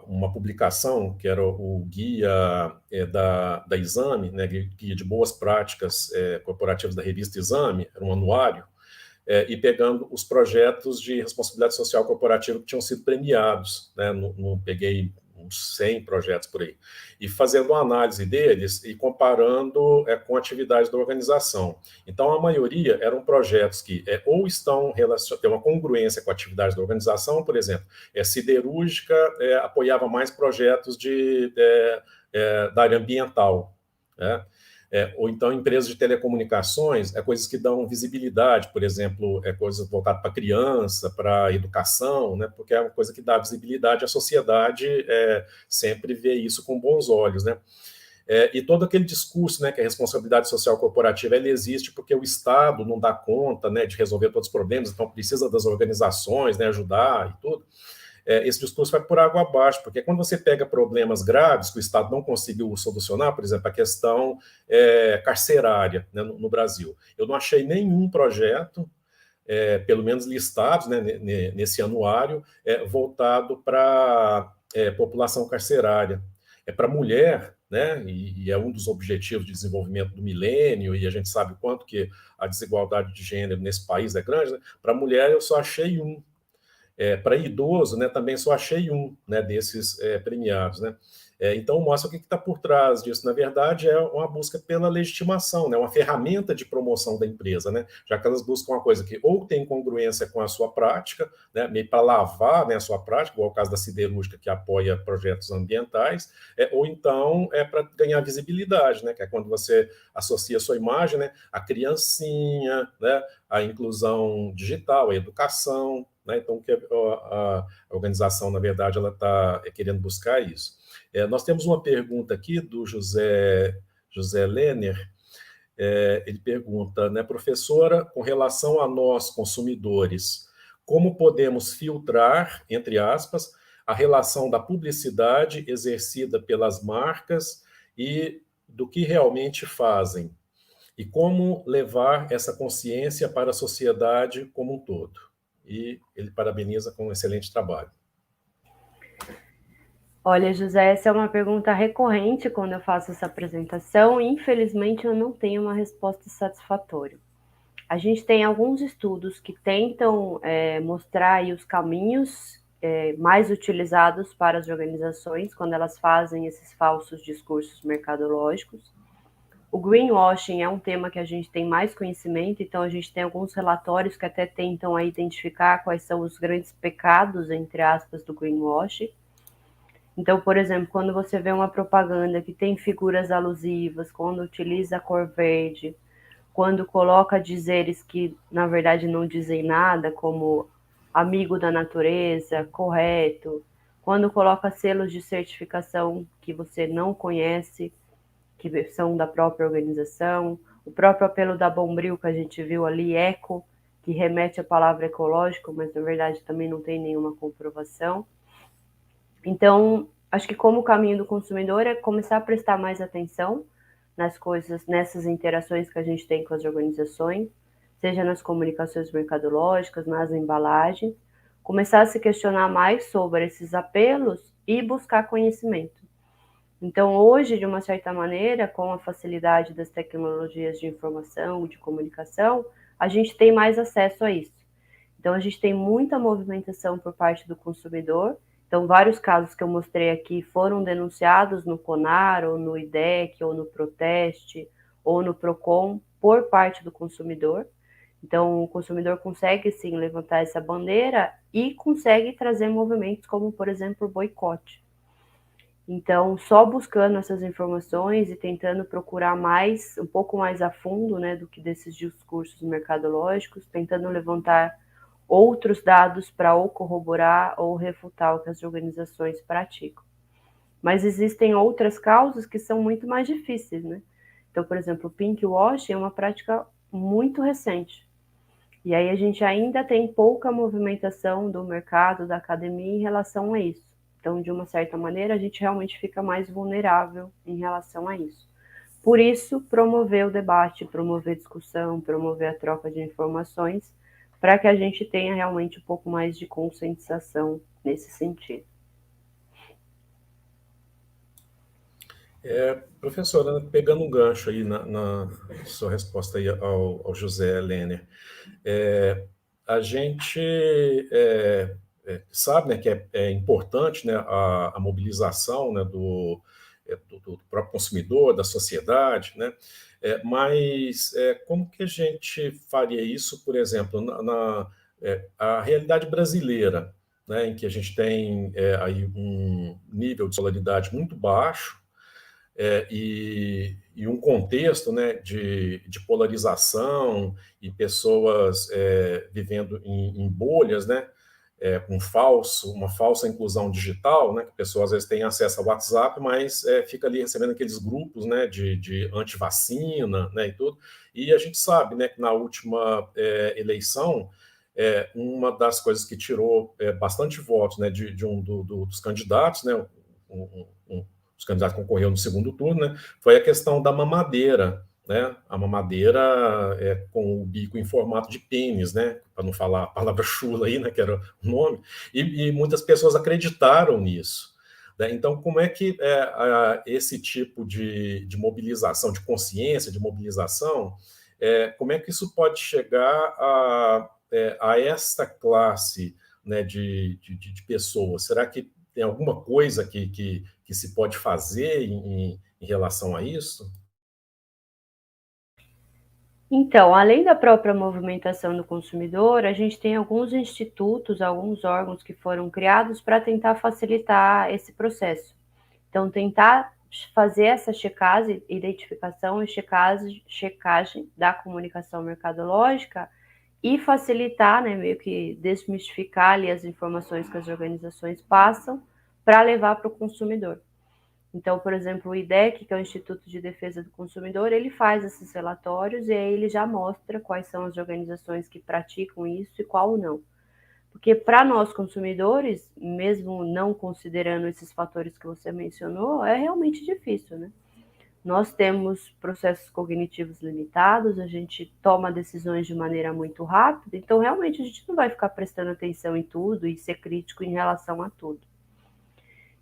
uma publicação que era o guia da Exame, né, guia de boas práticas corporativas da revista Exame, era um anuário, e pegando os projetos de responsabilidade social corporativa que tinham sido premiados, né, não peguei uns 100 projetos por aí, e fazendo uma análise deles e comparando com atividades da organização. Então, a maioria eram projetos que ou estão têm uma congruência com a atividade da organização, por exemplo, siderúrgica apoiava mais projetos da área ambiental, né? Ou então empresas de telecomunicações, coisas que dão visibilidade, por exemplo, coisas voltadas para criança, para educação, né, porque é uma coisa que dá visibilidade à sociedade, sempre vê isso com bons olhos, né? E todo aquele discurso, né, que a responsabilidade social corporativa ela existe porque o Estado não dá conta, né, de resolver todos os problemas, então precisa das organizações, né, ajudar e tudo. Esse discurso vai por água abaixo, porque quando você pega problemas graves que o Estado não conseguiu solucionar, por exemplo, a questão carcerária, né, no Brasil, eu não achei nenhum projeto, pelo menos listados, né, nesse anuário, voltado para população carcerária. Para mulher, né, e é um dos objetivos de desenvolvimento do milênio, e a gente sabe o quanto que a desigualdade de gênero nesse país é grande, né? Para mulher eu só achei um. Para idoso, né, também só achei um, né, desses premiados, né? Então, mostra o que está por trás disso. Na verdade, é uma busca pela legitimação, né, uma ferramenta de promoção da empresa, né, já que elas buscam uma coisa que ou tem congruência com a sua prática, né, meio para lavar, né, a sua prática, igual o caso da siderúrgica, que apoia projetos ambientais, ou então para ganhar visibilidade, né, que é quando você associa a sua imagem, né, a criancinha, né, a inclusão digital, a educação, né? Então, a organização, na verdade, ela está querendo buscar isso. Nós temos uma pergunta aqui do José Lenner. Ele pergunta, né, professora, com relação a nós, consumidores, como podemos filtrar, entre aspas, a relação da publicidade exercida pelas marcas e do que realmente fazem? E como levar essa consciência para a sociedade como um todo? E ele parabeniza com um excelente trabalho. Olha, José, essa é uma pergunta recorrente quando eu faço essa apresentação e, infelizmente, eu não tenho uma resposta satisfatória. A gente tem alguns estudos que tentam mostrar aí os caminhos mais utilizados para as organizações quando elas fazem esses falsos discursos mercadológicos. O greenwashing é um tema que a gente tem mais conhecimento, então a gente tem alguns relatórios que até tentam aí identificar quais são os grandes pecados, entre aspas, do greenwashing. Então, por exemplo, quando você vê uma propaganda que tem figuras alusivas, quando utiliza a cor verde, quando coloca dizeres que, na verdade, não dizem nada, como amigo da natureza, correto, quando coloca selos de certificação que você não conhece, que são da própria organização, o próprio apelo da Bombril que a gente viu ali, eco, que remete à palavra ecológico, mas na verdade também não tem nenhuma comprovação. Então, acho que como caminho do consumidor é começar a prestar mais atenção nas coisas, nessas interações que a gente tem com as organizações, seja nas comunicações mercadológicas, nas embalagens, começar a se questionar mais sobre esses apelos e buscar conhecimento. Então, hoje, de uma certa maneira, com a facilidade das tecnologias de informação, de comunicação, a gente tem mais acesso a isso. Então, a gente tem muita movimentação por parte do consumidor. Então, vários casos que eu mostrei aqui foram denunciados no CONAR, ou no IDEC, ou no Proteste, ou no PROCON, por parte do consumidor. Então, o consumidor consegue, sim, levantar essa bandeira e consegue trazer movimentos como, por exemplo, o boicote. Então, só buscando essas informações e tentando procurar mais, um pouco mais a fundo, né, do que desses discursos mercadológicos, tentando levantar outros dados para ou corroborar ou refutar o que as organizações praticam. Mas existem outras causas que são muito mais difíceis, né? Então, por exemplo, o pinkwashing é uma prática muito recente. E aí a gente ainda tem pouca movimentação do mercado, da academia em relação a isso. Então, de uma certa maneira, a gente realmente fica mais vulnerável em relação a isso. Por isso, promover o debate, promover discussão, promover a troca de informações, para que a gente tenha realmente um pouco mais de conscientização nesse sentido. Professora, pegando um gancho aí na sua resposta aí ao José Lerner, a gente sabe, né, que é importante, né, a mobilização, né, do próprio consumidor, da sociedade, né, mas como que a gente faria isso, por exemplo, a realidade brasileira, né, em que a gente tem aí um nível de escolaridade muito baixo, e um contexto, né, de polarização e pessoas vivendo em bolhas, né, uma falsa inclusão digital, né, que pessoas às vezes têm acesso ao WhatsApp, mas fica ali recebendo aqueles grupos, né, de antivacina, né, e tudo. E a gente sabe, né, que na última eleição, uma das coisas que tirou bastante votos, né, dos candidatos, né, os candidatos que concorreram no segundo turno, né, foi a questão da mamadeira, né? A mamadeira com o bico em formato de pênis, né? Para não falar a palavra chula aí, né? Que era o nome. E muitas pessoas acreditaram nisso. Né? Então, como é que esse tipo de mobilização, de consciência, de mobilização, como é que isso pode chegar a esta classe, né, de pessoas? Será que tem alguma coisa que se pode fazer em relação a isso? Então, além da própria movimentação do consumidor, a gente tem alguns institutos, alguns órgãos que foram criados para tentar facilitar esse processo. Então, tentar fazer essa checagem, identificação e checagem da comunicação mercadológica e facilitar, né, meio que desmistificar ali as informações que as organizações passam para levar para o consumidor. Então, por exemplo, o IDEC, que é o Instituto de Defesa do Consumidor, ele faz esses relatórios e aí ele já mostra quais são as organizações que praticam isso e qual não. Porque para nós consumidores, mesmo não considerando esses fatores que você mencionou, é realmente difícil, né? Nós temos processos cognitivos limitados, a gente toma decisões de maneira muito rápida, então realmente a gente não vai ficar prestando atenção em tudo e ser crítico em relação a tudo.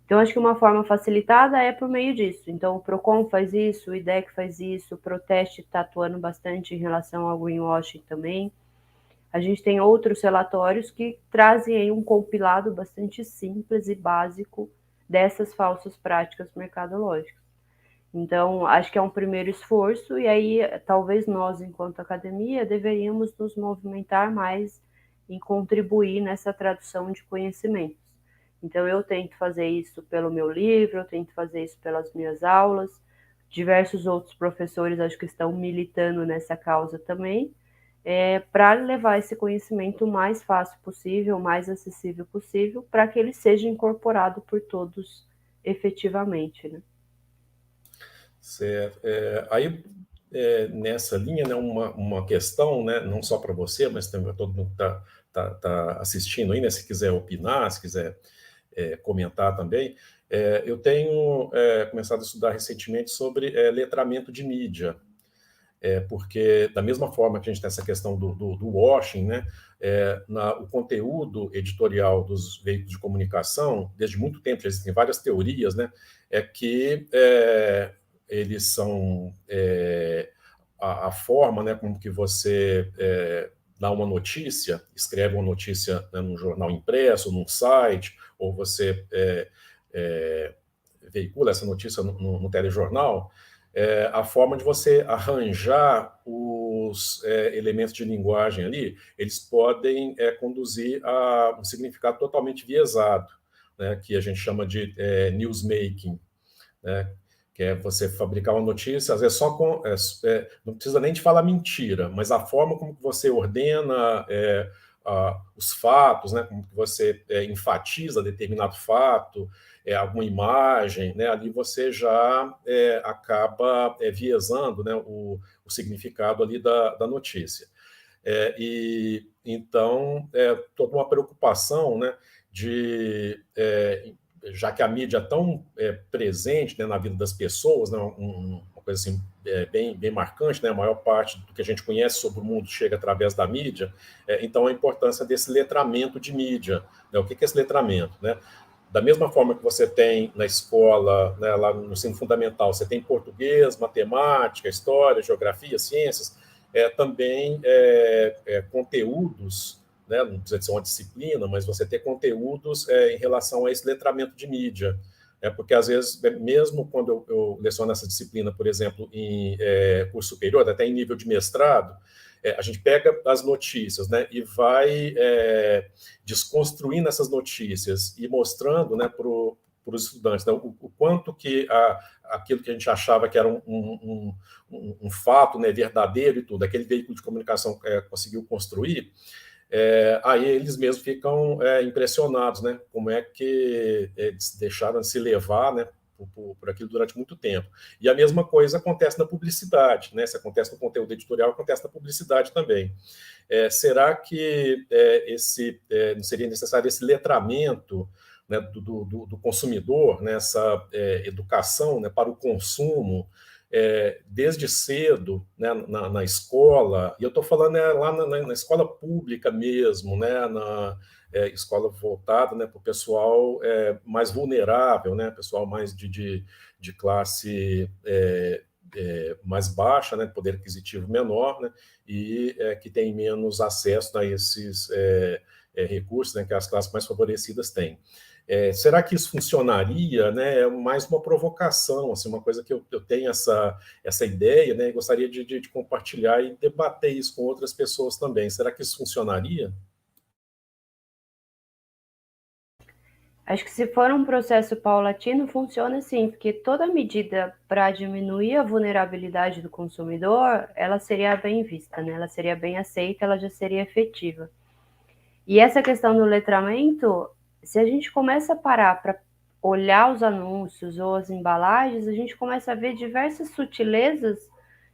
Então, acho que uma forma facilitada é por meio disso. Então, o PROCON faz isso, o IDEC faz isso, o Proteste está atuando bastante em relação ao greenwashing também. A gente tem outros relatórios que trazem aí um compilado bastante simples e básico dessas falsas práticas mercadológicas. Então, acho que é um primeiro esforço, e aí talvez nós, enquanto academia, deveríamos nos movimentar mais em contribuir nessa tradução de conhecimentos. Então, eu tento fazer isso pelo meu livro, eu tento fazer isso pelas minhas aulas, diversos outros professores acho que estão militando nessa causa também, para levar esse conhecimento o mais fácil possível, o mais acessível possível, para que ele seja incorporado por todos efetivamente, né? Certo. Aí, nessa linha, né, uma questão, né, não só para você, mas também para todo mundo que tá assistindo aí, né, se quiser opinar, se quiser comentar também, eu tenho começado a estudar recentemente sobre letramento de mídia, porque da mesma forma que a gente tem essa questão do washing, né, o conteúdo editorial dos veículos de comunicação, desde muito tempo já existem várias teorias, né, que eles são a forma, né, como que você dá uma notícia, escreve uma notícia, né, num jornal impresso, num site, ou você veicula essa notícia no telejornal, a forma de você arranjar os elementos de linguagem ali, eles podem conduzir a um significado totalmente viesado, né, que a gente chama de newsmaking, né, que é você fabricar uma notícia, às vezes não precisa nem de falar mentira, mas a forma como você ordena os fatos, né, como que você enfatiza determinado fato, alguma imagem, né, ali você já acaba viesando, né, o significado ali da notícia. E então toda uma preocupação, né, de já que a mídia é tão presente, né, na vida das pessoas, né, uma coisa assim bem marcante, né, a maior parte do que a gente conhece sobre o mundo chega através da mídia, então a importância desse letramento de mídia, né, o que é esse letramento, né? Da mesma forma que você tem na escola, né, lá no ensino fundamental, você tem português, matemática, história, geografia, ciências, também conteúdos, né, não precisa ser uma disciplina, mas você ter conteúdos em relação a esse letramento de mídia. Porque, às vezes, mesmo quando eu leciono essa disciplina, por exemplo, em curso superior, até em nível de mestrado, a gente pega as notícias, né, e vai desconstruindo essas notícias e mostrando, né, para os estudantes, né, o quanto que aquilo que a gente achava que era um fato, né, verdadeiro e tudo, aquele veículo de comunicação conseguiu construir, aí eles mesmos ficam impressionados, né? Como é que eles deixaram de se levar, né? Por aquilo durante muito tempo. E a mesma coisa acontece na publicidade, né? Se acontece no conteúdo editorial, acontece na publicidade também. Será que não seria necessário esse letramento, né, do consumidor, né, essa educação, né, para o consumo, desde cedo, né, na escola, e eu estou falando lá na escola pública mesmo, né, na escola voltada, né, para o pessoal mais vulnerável, né, pessoal mais de classe mais baixa, né, poder aquisitivo menor, né, e que tem menos acesso a esses recursos, né, que as classes mais favorecidas têm. Será que isso funcionaria? Né? É mais uma provocação, assim, uma coisa que eu tenho essa ideia, né? E gostaria de compartilhar e debater isso com outras pessoas também. Será que isso funcionaria? Acho que se for um processo paulatino, funciona sim, porque toda medida para diminuir a vulnerabilidade do consumidor, ela seria bem vista, né? Ela seria bem aceita, ela já seria efetiva. E essa questão do letramento, se a gente começa a parar para olhar os anúncios ou as embalagens, a gente começa a ver diversas sutilezas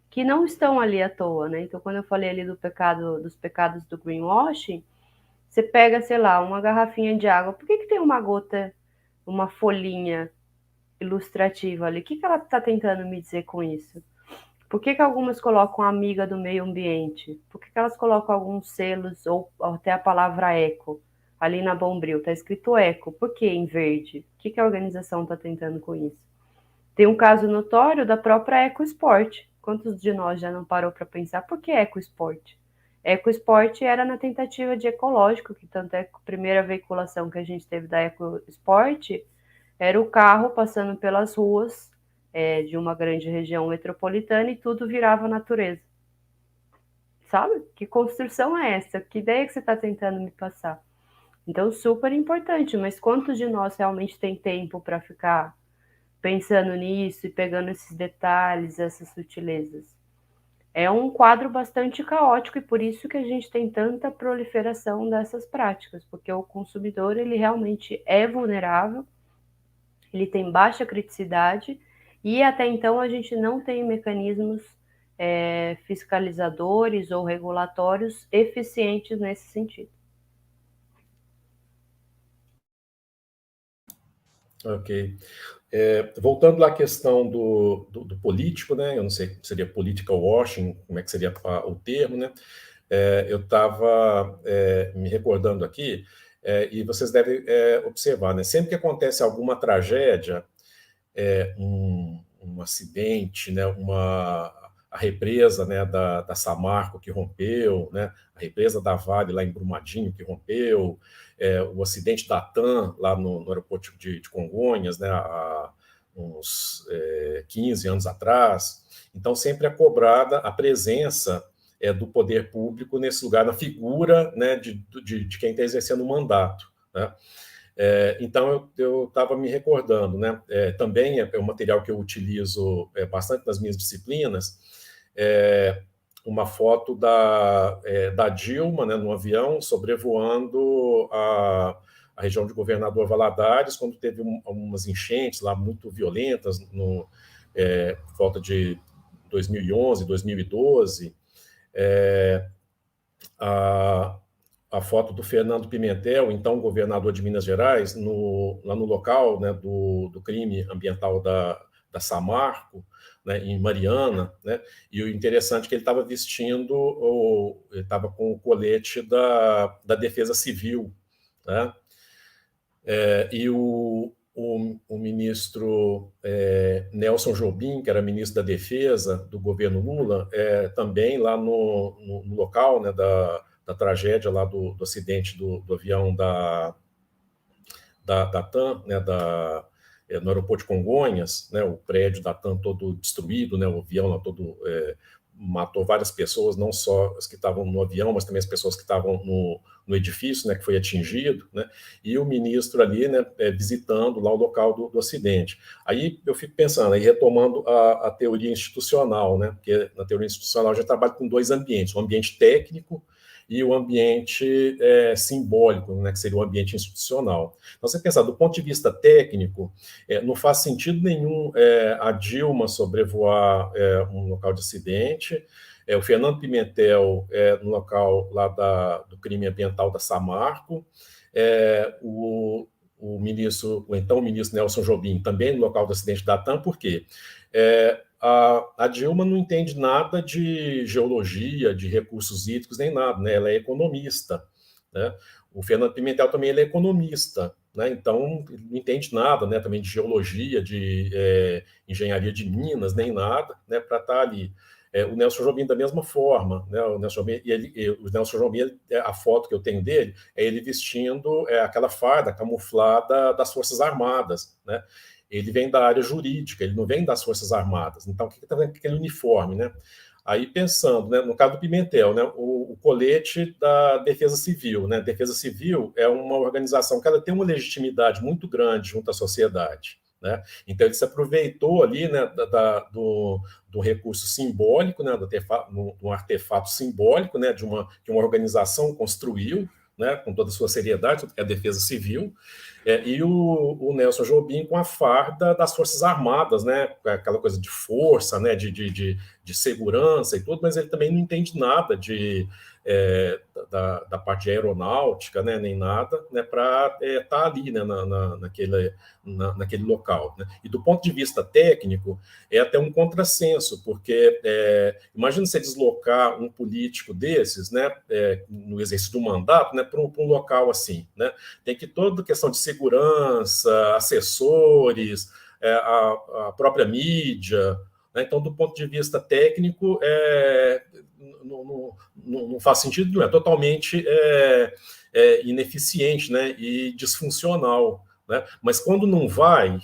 que não estão ali à toa, né? Então, quando eu falei ali dos pecados do greenwashing, você pega, sei lá, uma garrafinha de água, por que tem uma gota, uma folhinha ilustrativa ali? O que ela está tentando me dizer com isso? Por que algumas colocam amiga do meio ambiente? Por que elas colocam alguns selos ou até a palavra eco ali na Bombril? Está escrito eco. Por que em verde? O que a organização está tentando com isso? Tem um caso notório da própria EcoSport. Quantos de nós já não parou para pensar por que EcoSport? EcoSport era na tentativa de ecológico, que tanto é que a primeira veiculação que a gente teve da EcoSport era o carro passando pelas ruas de uma grande região metropolitana e tudo virava natureza. Sabe? Que construção é essa? Que ideia que você está tentando me passar? Então, super importante, mas quantos de nós realmente tem tempo para ficar pensando nisso e pegando esses detalhes, essas sutilezas? É um quadro bastante caótico e por isso que a gente tem tanta proliferação dessas práticas, porque o consumidor ele realmente é vulnerável, ele tem baixa criticidade e até então a gente não tem mecanismos fiscalizadores ou regulatórios eficientes nesse sentido. Ok. Voltando lá à questão do político, né? Eu não sei se seria political washing, como é que seria o termo, né? Eu estava me recordando aqui, e vocês devem observar, né? Sempre que acontece alguma tragédia, um acidente, né? A represa, né, da Samarco que rompeu, né? A represa da Vale lá em Brumadinho que rompeu, o acidente da TAM lá no aeroporto de Congonhas, né? Há uns 15 anos atrás. Então, sempre é cobrada a presença do poder público nesse lugar, na figura, né, de quem está exercendo o mandato, né? Então, eu estava me recordando, né? Também é um material que eu utilizo bastante nas minhas disciplinas, uma foto da Dilma, né, no avião, sobrevoando a região de Governador Valadares, quando teve umas enchentes lá muito violentas, por volta de 2011, 2012. A foto do Fernando Pimentel, então governador de Minas Gerais, lá no local, né, do crime ambiental da Samarco, né, em Mariana, né, e o interessante é que ele estava ele estava com o colete da Defesa Civil, né, e o ministro Nelson Jobim, que era ministro da Defesa do governo Lula, também lá no local, né, da tragédia lá do acidente do avião da TAM, né, no aeroporto de Congonhas, né, o prédio da TAM todo destruído, né, o avião lá todo matou várias pessoas, não só as que estavam no avião, mas também as pessoas que estavam no edifício, né, que foi atingido, né, e o ministro ali, né, visitando lá o local do acidente. Aí eu fico pensando, aí retomando a teoria institucional, né, porque na teoria institucional a gente trabalha com dois ambientes, o ambiente técnico e o ambiente simbólico, né, que seria o ambiente institucional. Então, você pensar do ponto de vista técnico, não faz sentido nenhum a Dilma sobrevoar um local de acidente, o Fernando Pimentel no local lá do crime ambiental da Samarco, então o ministro Nelson Jobim também no local do acidente da TAM, por quê? A Dilma não entende nada de geologia, de recursos hídricos, nem nada, né? Ela é economista, né? O Fernando Pimentel também ele é economista, né? Então não entende nada, né? Também de geologia, de engenharia de minas, nem nada, né? Para estar ali. O Nelson Jobim da mesma forma, né? O Nelson Jobim, a foto que eu tenho dele é ele vestindo aquela farda camuflada das Forças Armadas, né? Ele vem da área jurídica, ele não vem das Forças Armadas. Então, o que está vendo com aquele uniforme, né? Aí, pensando, né, no caso do Pimentel, né, o colete da Defesa Civil, né? Defesa Civil é uma organização que ela tem uma legitimidade muito grande junto à sociedade, né? Então, ele se aproveitou ali, né, do recurso simbólico, né, do artefato simbólico, né, que uma organização construiu, né, com toda a sua seriedade, que é a Defesa Civil, e o Nelson Jobim com a farda das Forças Armadas, né, aquela coisa de força, né, de segurança e tudo, mas ele também não entende nada da parte de aeronáutica, né, nem nada, né, para estar ali, né, naquele local, né. E do ponto de vista técnico, é até um contrassenso, porque imagina você deslocar um político desses, né, no exercício do mandato, né, para um local assim, né, tem que toda questão de segurança, assessores, a própria mídia, né, então do ponto de vista técnico não faz sentido, não é totalmente ineficiente, né, e disfuncional, né, mas quando não vai,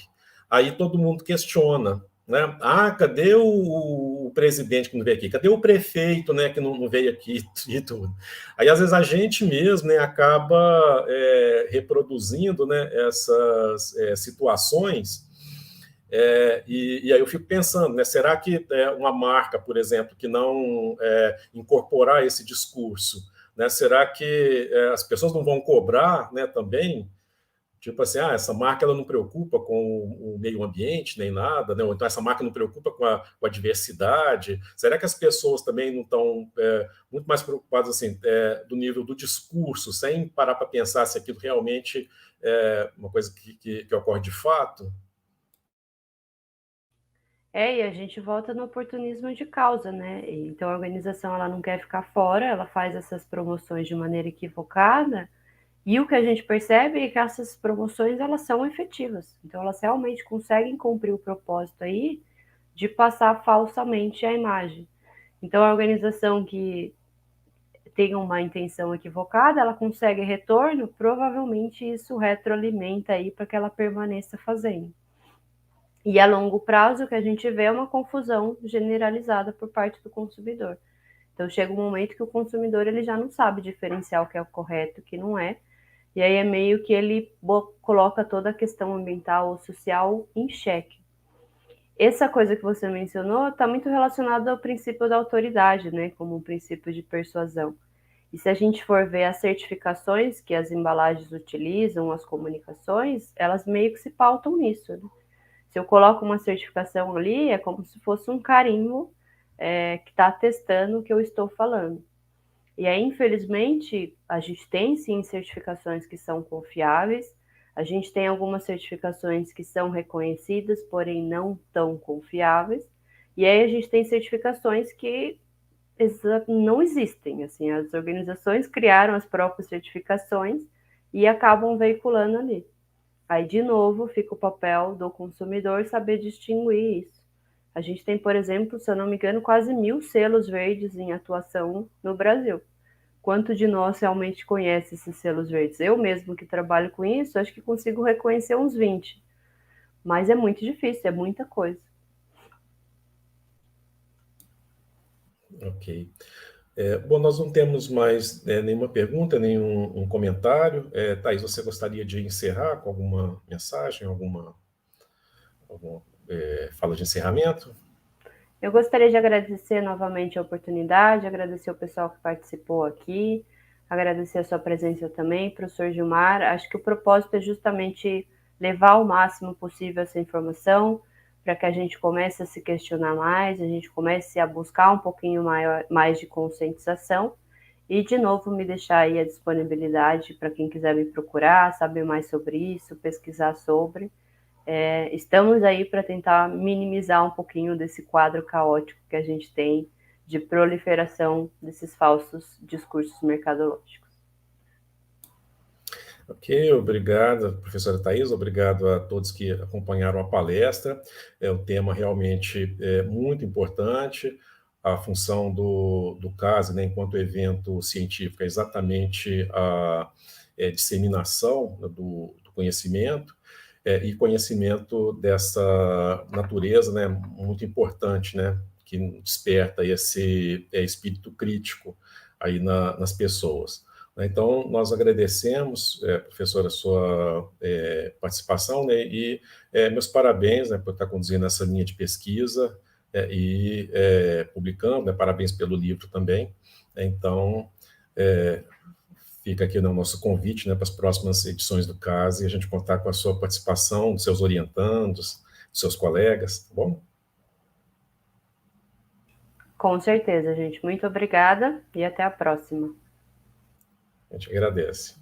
aí todo mundo questiona, né? Ah, cadê o presidente que não veio aqui? Cadê o prefeito, né, que não veio aqui e tudo? Aí, às vezes, a gente mesmo, né, acaba reproduzindo, né, essas situações E aí eu fico pensando, né, será que uma marca, por exemplo, que não incorporar esse discurso, né, será que as pessoas não vão cobrar, né, também? Tipo assim, essa marca ela não preocupa com o meio ambiente nem nada, né? Ou então essa marca não preocupa com a diversidade. Será que as pessoas também não estão muito mais preocupadas assim, do nível do discurso, sem parar para pensar se aquilo realmente é uma coisa que ocorre de fato? E a gente volta no oportunismo de causa, né? Então a organização ela não quer ficar fora, ela faz essas promoções de maneira equivocada, e o que a gente percebe é que essas promoções elas são efetivas. Então elas realmente conseguem cumprir o propósito aí de passar falsamente a imagem. Então a organização que tem uma intenção equivocada, ela consegue retorno, provavelmente isso retroalimenta aí para que ela permaneça fazendo. E a longo prazo, o que a gente vê é uma confusão generalizada por parte do consumidor. Então chega um momento que o consumidor ele já não sabe diferenciar o que é o correto e o que não é. E aí é meio que ele coloca toda a questão ambiental ou social em xeque. Essa coisa que você mencionou está muito relacionada ao princípio da autoridade, né, como um princípio de persuasão. E se a gente for ver as certificações que as embalagens utilizam, as comunicações, elas meio que se pautam nisso, né? Se eu coloco uma certificação ali, é como se fosse um carimbo que está atestando o que eu estou falando. E aí, infelizmente, a gente tem sim certificações que são confiáveis, a gente tem algumas certificações que são reconhecidas, porém não tão confiáveis, e aí a gente tem certificações que não existem. Assim, as organizações criaram as próprias certificações e acabam veiculando ali. Aí, de novo, fica o papel do consumidor saber distinguir isso. A gente tem, por exemplo, se eu não me engano, quase 1.000 selos verdes em atuação no Brasil. Quanto de nós realmente conhece esses selos verdes? Eu mesmo que trabalho com isso, acho que consigo reconhecer uns 20. Mas é muito difícil, é muita coisa. Ok. Bom, nós não temos mais nenhuma pergunta, nenhum comentário. Thaís, você gostaria de encerrar com alguma mensagem, alguma fala de encerramento? Eu gostaria de agradecer novamente a oportunidade, agradecer o pessoal que participou aqui, agradecer a sua presença também, professor Gilmar. Acho que o propósito é justamente levar o máximo possível essa informação para que a gente comece a se questionar mais, a gente comece a buscar um pouquinho mais de conscientização e, de novo, me deixar aí a disponibilidade para quem quiser me procurar, saber mais sobre isso, pesquisar sobre. Estamos aí para tentar minimizar um pouquinho desse quadro caótico que a gente tem de proliferação desses falsos discursos mercadológicos. Ok, obrigado, professora Thais, obrigado a todos que acompanharam a palestra. O tema realmente é muito importante. A função do CASE, né, enquanto evento científico, é exatamente a disseminação do conhecimento, e conhecimento dessa natureza, né, muito importante, né, que desperta esse espírito crítico aí nas pessoas. Então, nós agradecemos, professora, a sua participação, né, e meus parabéns, né, por estar conduzindo essa linha de pesquisa e publicando, né, parabéns pelo livro também. Então, fica aqui o nosso convite, né, para as próximas edições do CASE e a gente contar com a sua participação, dos seus orientandos, dos seus colegas, tá bom? Com certeza, gente. Muito obrigada e até a próxima. A gente agradece.